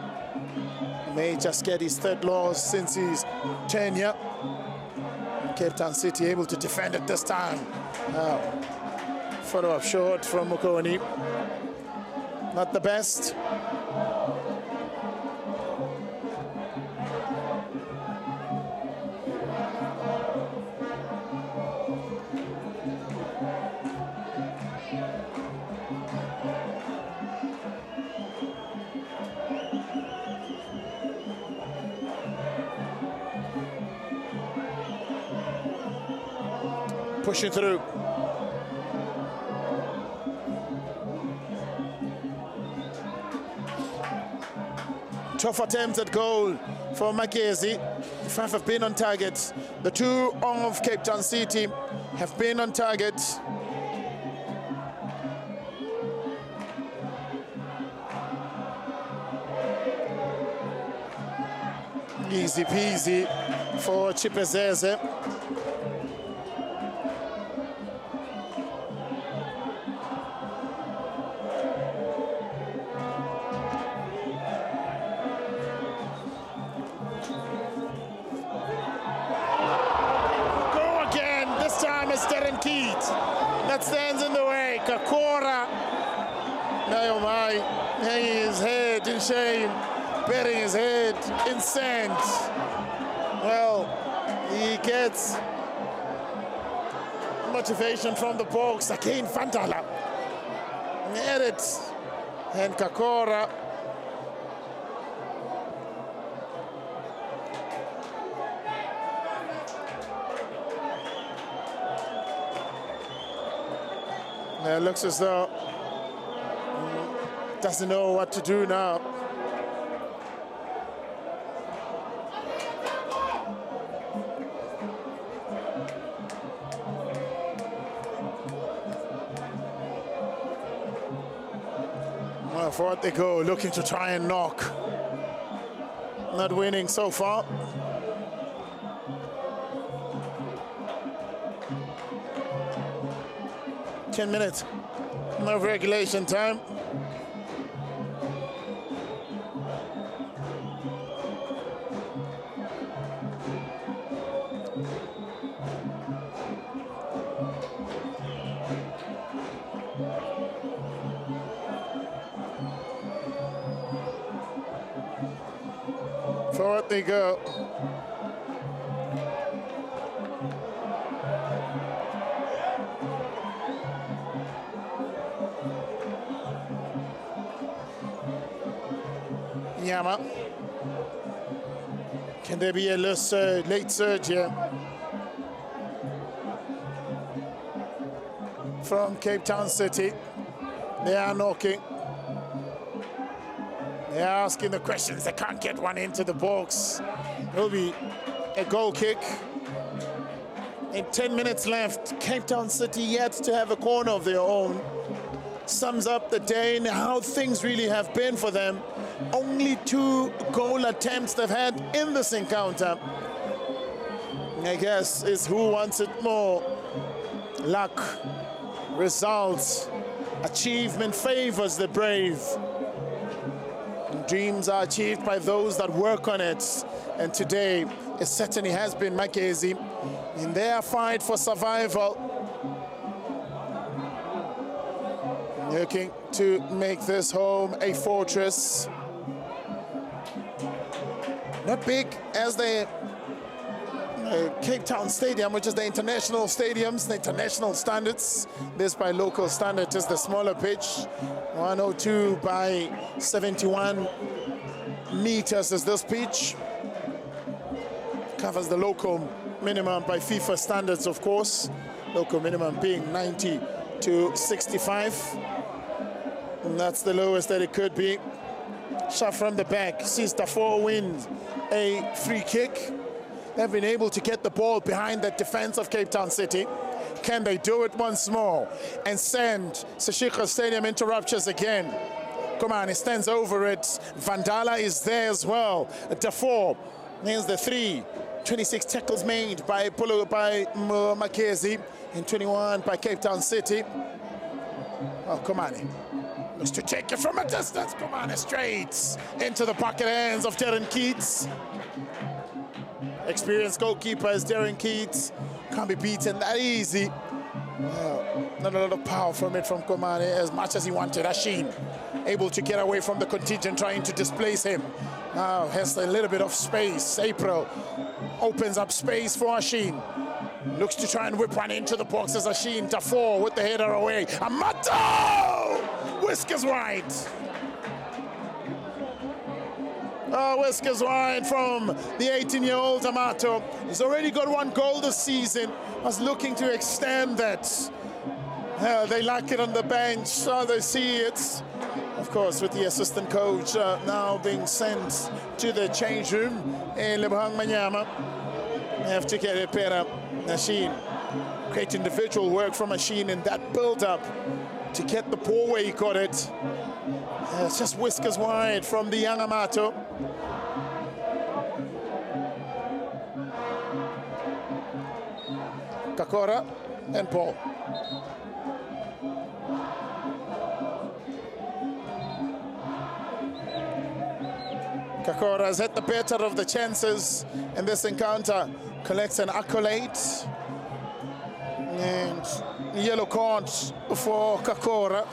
May just get his 3rd loss since his tenure. Cape Town City able to defend it this time. Follow-up short from Mukoni. Not the best. Pushing through. Tough attempt at goal for Makezi. 5 have been on target. The 2 of Cape Town City have been on target. Easy peasy for Chipezeze. That stands in the way. Kakora, oh my, hanging his head in shame, burying his head in sand. Well, he gets motivation from the box. Again, Fantala. Edit. And Kakora. It looks as though doesn't know what to do now. Well, forward they go, looking to try and knock. Not winning so far. Ten minutes of regulation time. Short they go. Nyama. Can there be a late surge here from Cape Town City? They are knocking. They are asking the questions. They can't get one into the box. It'll be a goal kick. In 10 minutes left, Cape Town City yet to have a corner of their own. Sums up the day and how things really have been for them. Only 2 goal attempts they've had in this encounter. I guess is who wants it more. Luck, results, achievement favors the brave. Dreams are achieved by those that work on it. And today, it certainly has been Makezi in their fight for survival. Looking to make this home a fortress. Not big as the Cape Town Stadium, which is the international stadiums, the international standards. This by local standard is the smaller pitch. 102 by 71 meters is this pitch. Covers the local minimum by FIFA standards, of course. Local minimum being 90 to 65. And that's the lowest that it could be. Shot from the back, sees Dafoe wins a free kick. They've been able to get the ball behind the defense of Cape Town City. Can they do it once more and send Seshika Stadium into ruptures again? Come on, he stands over it. Vandala is there as well. Dafoe nails the 3. 26 tackles made by Makezi and 21 by Cape Town City. Oh, Komani looks to take it from a distance. Komani straight into the pocket hands of Darren Keats. Experienced goalkeeper is Darren Keats. Can't be beaten that easy. Not a lot of power from it from Komani as much as he wanted. Ashin able to get away from the contingent trying to displace him. Now has a little bit of space. April opens up space for Ashin. Looks to try and whip one into the box as Ashin. Dafoe with the header away. Amato! Whiskers wide. Whiskers wide from the 18-year-old Amato. He's already got 1 goal this season. Was looking to extend that. They like it on the bench. They see it. Of course, with the assistant coach now being sent to the change room. Lebang Manyama. Have to get it better. Machine. Great individual work from Machine in that build-up to get the ball where he got it. It's just whiskers wide from the young Amato. Kakora and Paul. Kakora has had the better of the chances in this encounter. Collects an accolade. And yellow card for Kakora.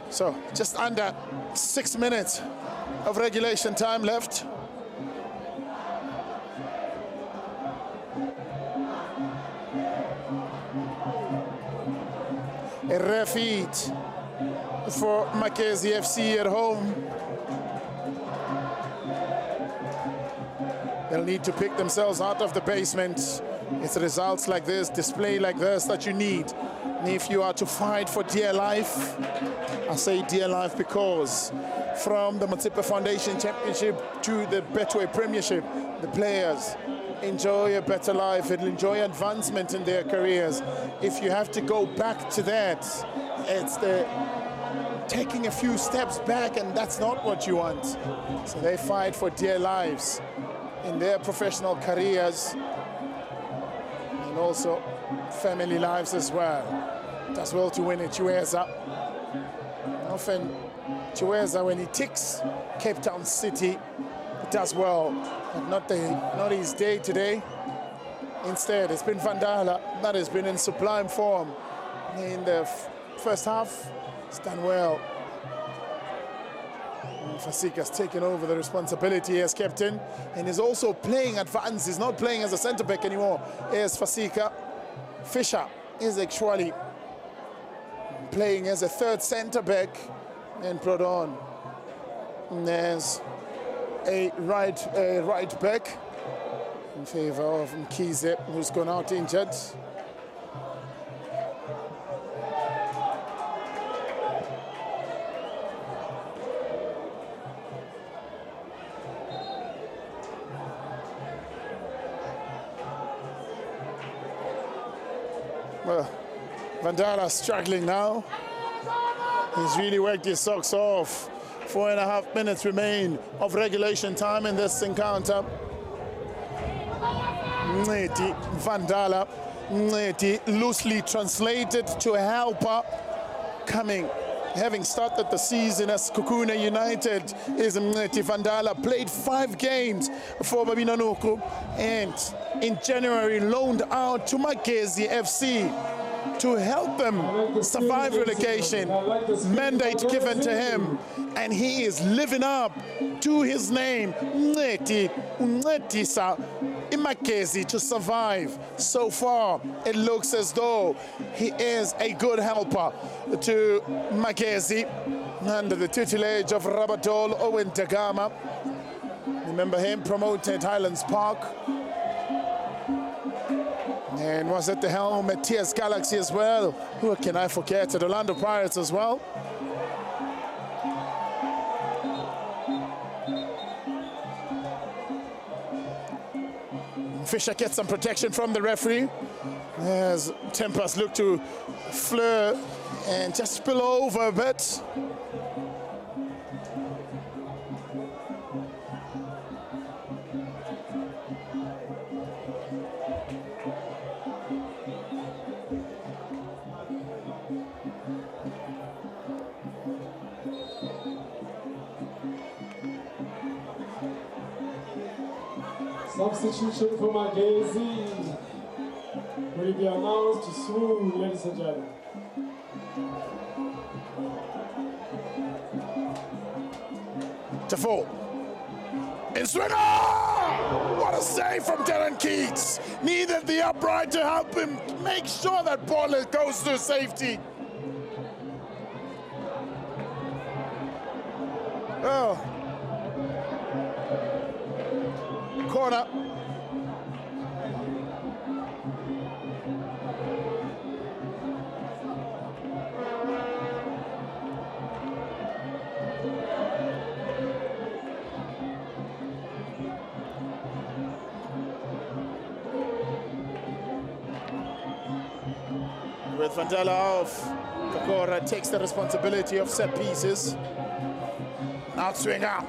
So just under 6 minutes of regulation time left. A rare feat for Makezi FC at home. They'll need to pick themselves out of the basement. It's results like this, display like this that you need. And if you are to fight for dear life, I say dear life because from the Motsepe Foundation Championship to the Betway Premiership, the players enjoy a better life and enjoy advancement in their careers. If you have to go back to that, it's the taking a few steps back, and that's not what you want. So they fight for dear lives in their professional careers and also family lives as well. Does well to win it, Chiweza. Often Chiweza, when he ticks Cape Town City, it does well. But not his day today. Instead, it's been Vandala that has been in sublime form in the first half. He's done well. Fasika's taken over the responsibility as captain and is also playing advance. He's not playing as a centre-back anymore as Fasika. Fisher is actually playing as a third centre-back and brought on as a right back in favour of Mkhize, who's gone out injured. Well, Vandala struggling now. He's really worked his socks off. 4.5 minutes remain of regulation time in this encounter. Ncedi Vandala, Ncedi loosely translated to a helper, having started the season as Kukuna United, is Ncedi Vandala. Played 5 games for Babina Nuku and in January loaned out to Magezi FC to help them survive relegation. Mandate given to him, and he is living up to his name. Ncedi Magezi to survive. So far, it looks as though he is a good helper to Magezi under the tutelage of Rabadol Owen Dagama. Remember him, promoted Highlands Park, and was at the helm at TS Galaxy as well. Who can I forget? At Orlando Pirates as well. Fisher gets some protection from the referee as tempers look to flare and just spill over a bit. Substitution for Magezi will be announced soon, ladies and gentlemen. Defoe. In swinger! What a save from Darren Keats. Needed the upright to help him make sure that ball goes to safety. Oh. Corner. With Vandala off, Kakora takes the responsibility of set pieces. Outswinger.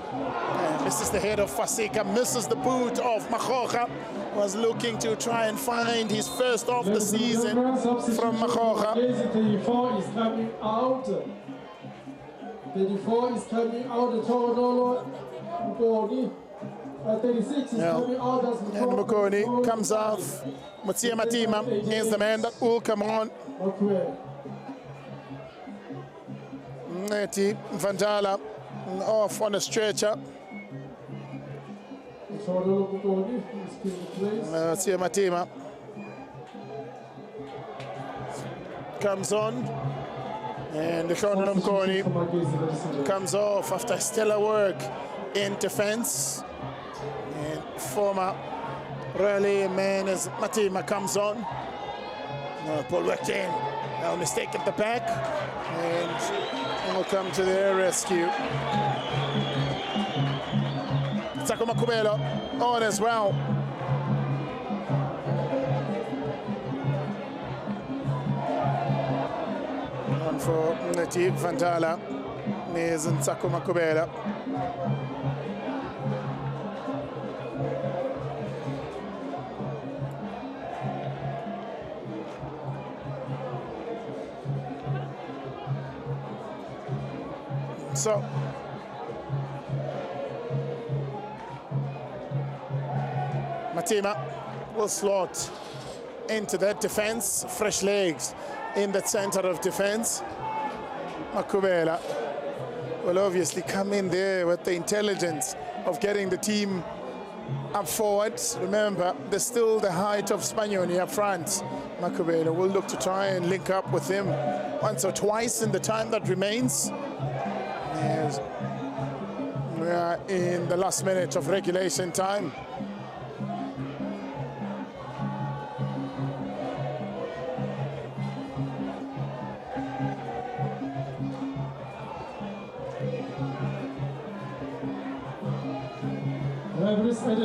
Misses the head of Fasika, misses the boot of Makhoka. Was looking to try and find his first of the season from Makhoka. 34 is coming out. 34 is coming out. 36 is coming out. And Mukoni comes off. Mutsia Matima is the man that will come on. Ncedi Vandala off on a stretcher. Mutsia Matima comes on. And the corner of Mukoni comes off after stellar work in defense. And former Raleigh man as Matima comes on. Paul worked in. No mistake at the back. And will come to their rescue. Tsako Makubelo on as well. On for Ncedi Vandala is Tsako Makubelo. So Matima will slot into that defense. Fresh legs in the center of defense. Makubela will obviously come in there with the intelligence of getting the team up forward. Remember, there's still the height of Spanioni up front. Makubela will look to try and link up with him once or twice in the time that remains. As we are in the last minute of regulation time.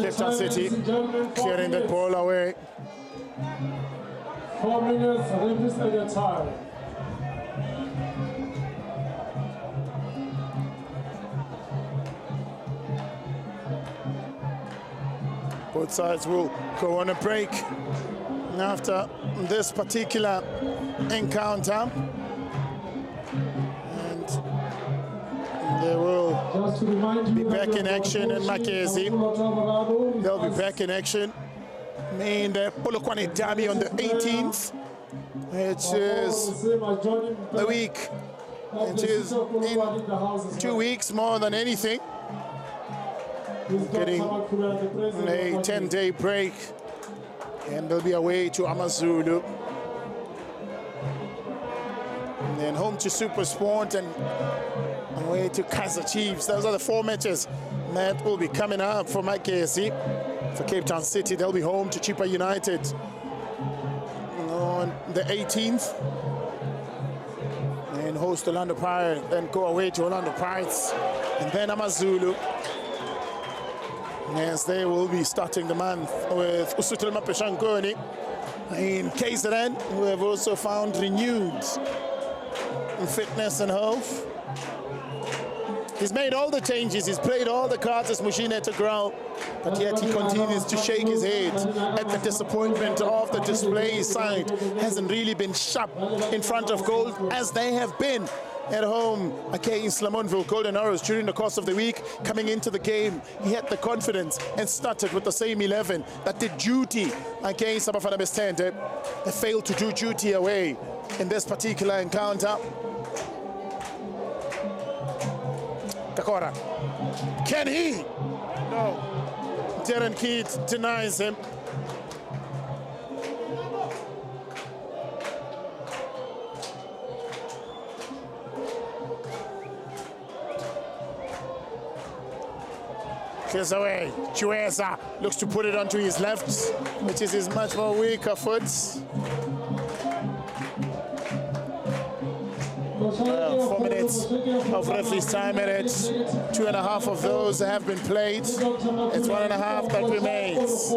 Cape Town City clearing that ball away. 4 minutes, referees at your time. Both sides will go on a break after this particular encounter. And they will be back in action in Makezi. They'll be back in action in the Polokwane Derby on the 18th, which is the week, which is in 2 weeks more than anything. Getting a 10-day break, and they'll be away to Amazulu. And then home to Super Sport and away to Kaizer Chiefs. Those are the 4 matches that will be coming up for Makezi. For Cape Town City, they'll be home to Chipa United on the 18th. And host Orlando Pirates, then go away to Orlando Pirates. And then Amazulu. Yes, they will be starting the month with Usutil Mapeshangoni in KZN, who have also found renewed fitness and health. He's made all the changes, he's played all the cards as Mushine to grow, but yet he continues to shake his head at the disappointment of the display side. Hasn't really been sharp in front of goal as they have been at home against Lamontville Golden Arrows during the course of the week. Coming into the game, he had the confidence and started with the same 11 that did duty against Abafana Bestende. They failed to do duty away in this particular encounter. Kakora, can he? No. Darren Keat denies him. Clears away. Chueza looks to put it onto his left, which is his much more weaker foot. 4 minutes of referee's time in it. 2.5 of those have been played. It's 1.5 that remains.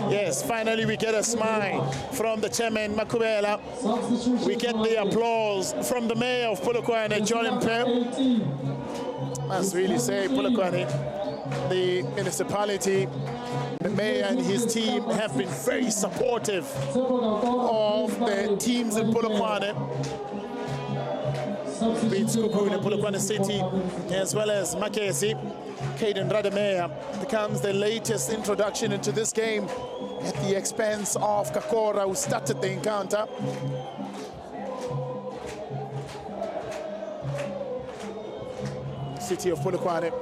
Yes, finally we get a smile from the chairman, Makubela. We get the applause from the mayor of Polokwane, John Mpe. Must really say, Polokwane, the municipality, the mayor and his team have been very supportive of the teams in Polokwane. Beats Kuku in Polokwane City, as well as Makezi. Caden Rademea becomes the latest introduction into this game at the expense of Kakora, who started the encounter. City of Polokwane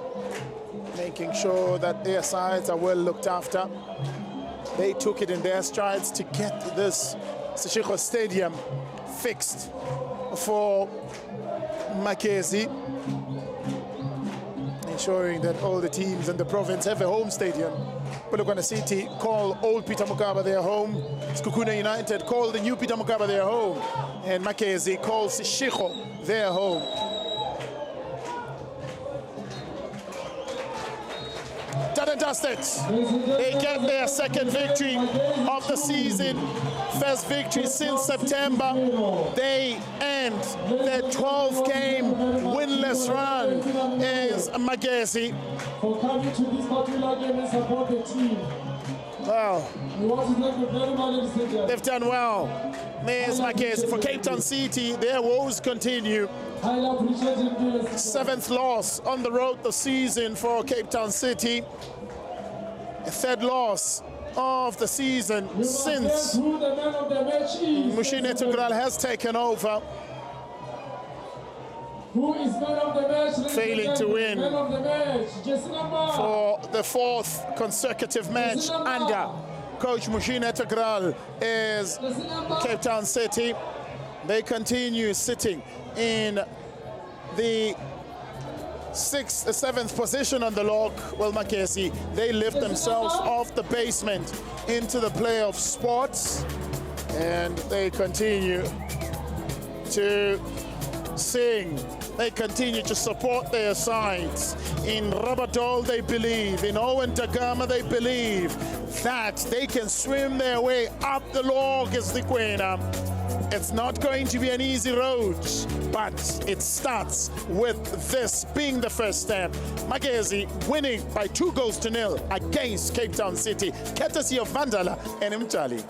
making sure that their sides are well looked after. They took it in their strides to get this Seshego Stadium fixed for Makezi, ensuring that all the teams in the province have a home stadium. Polokwane City call Old Peter Mokaba their home. Skukuna United call the New Peter Mokaba their home. And Makezi calls Seshego their home. Done and dusted. They get their second victory of the season. First victory since September. They end their 12-game winless run as Makezi. For coming to this particular game and support the team. Wow. We want to thank you very much. They've done well. There's Makezi. For Cape Town City, their woes continue. 7th loss on the road this season for Cape Town City. A 3rd loss of the season since Mushine Tugral has taken over. Who is man of the match? ladies and Failing to win Man of the match. Jersey number. for the fourth consecutive match under Coach Mushina Tegral is Jersey number. Cape Town City. They continue sitting in the seventh position on the log. Well, Makesi, they lift themselves off the basement into the playoff spots, and they continue to sing. They continue to support their sides. In Rabadol, they believe. In Owen Dagama, they believe that they can swim their way up the log as the Kwena. It's not going to be an easy road, but it starts with this being the first step. Magezi winning by 2-0 against Cape Town City, courtesy of Vandala and Mtali.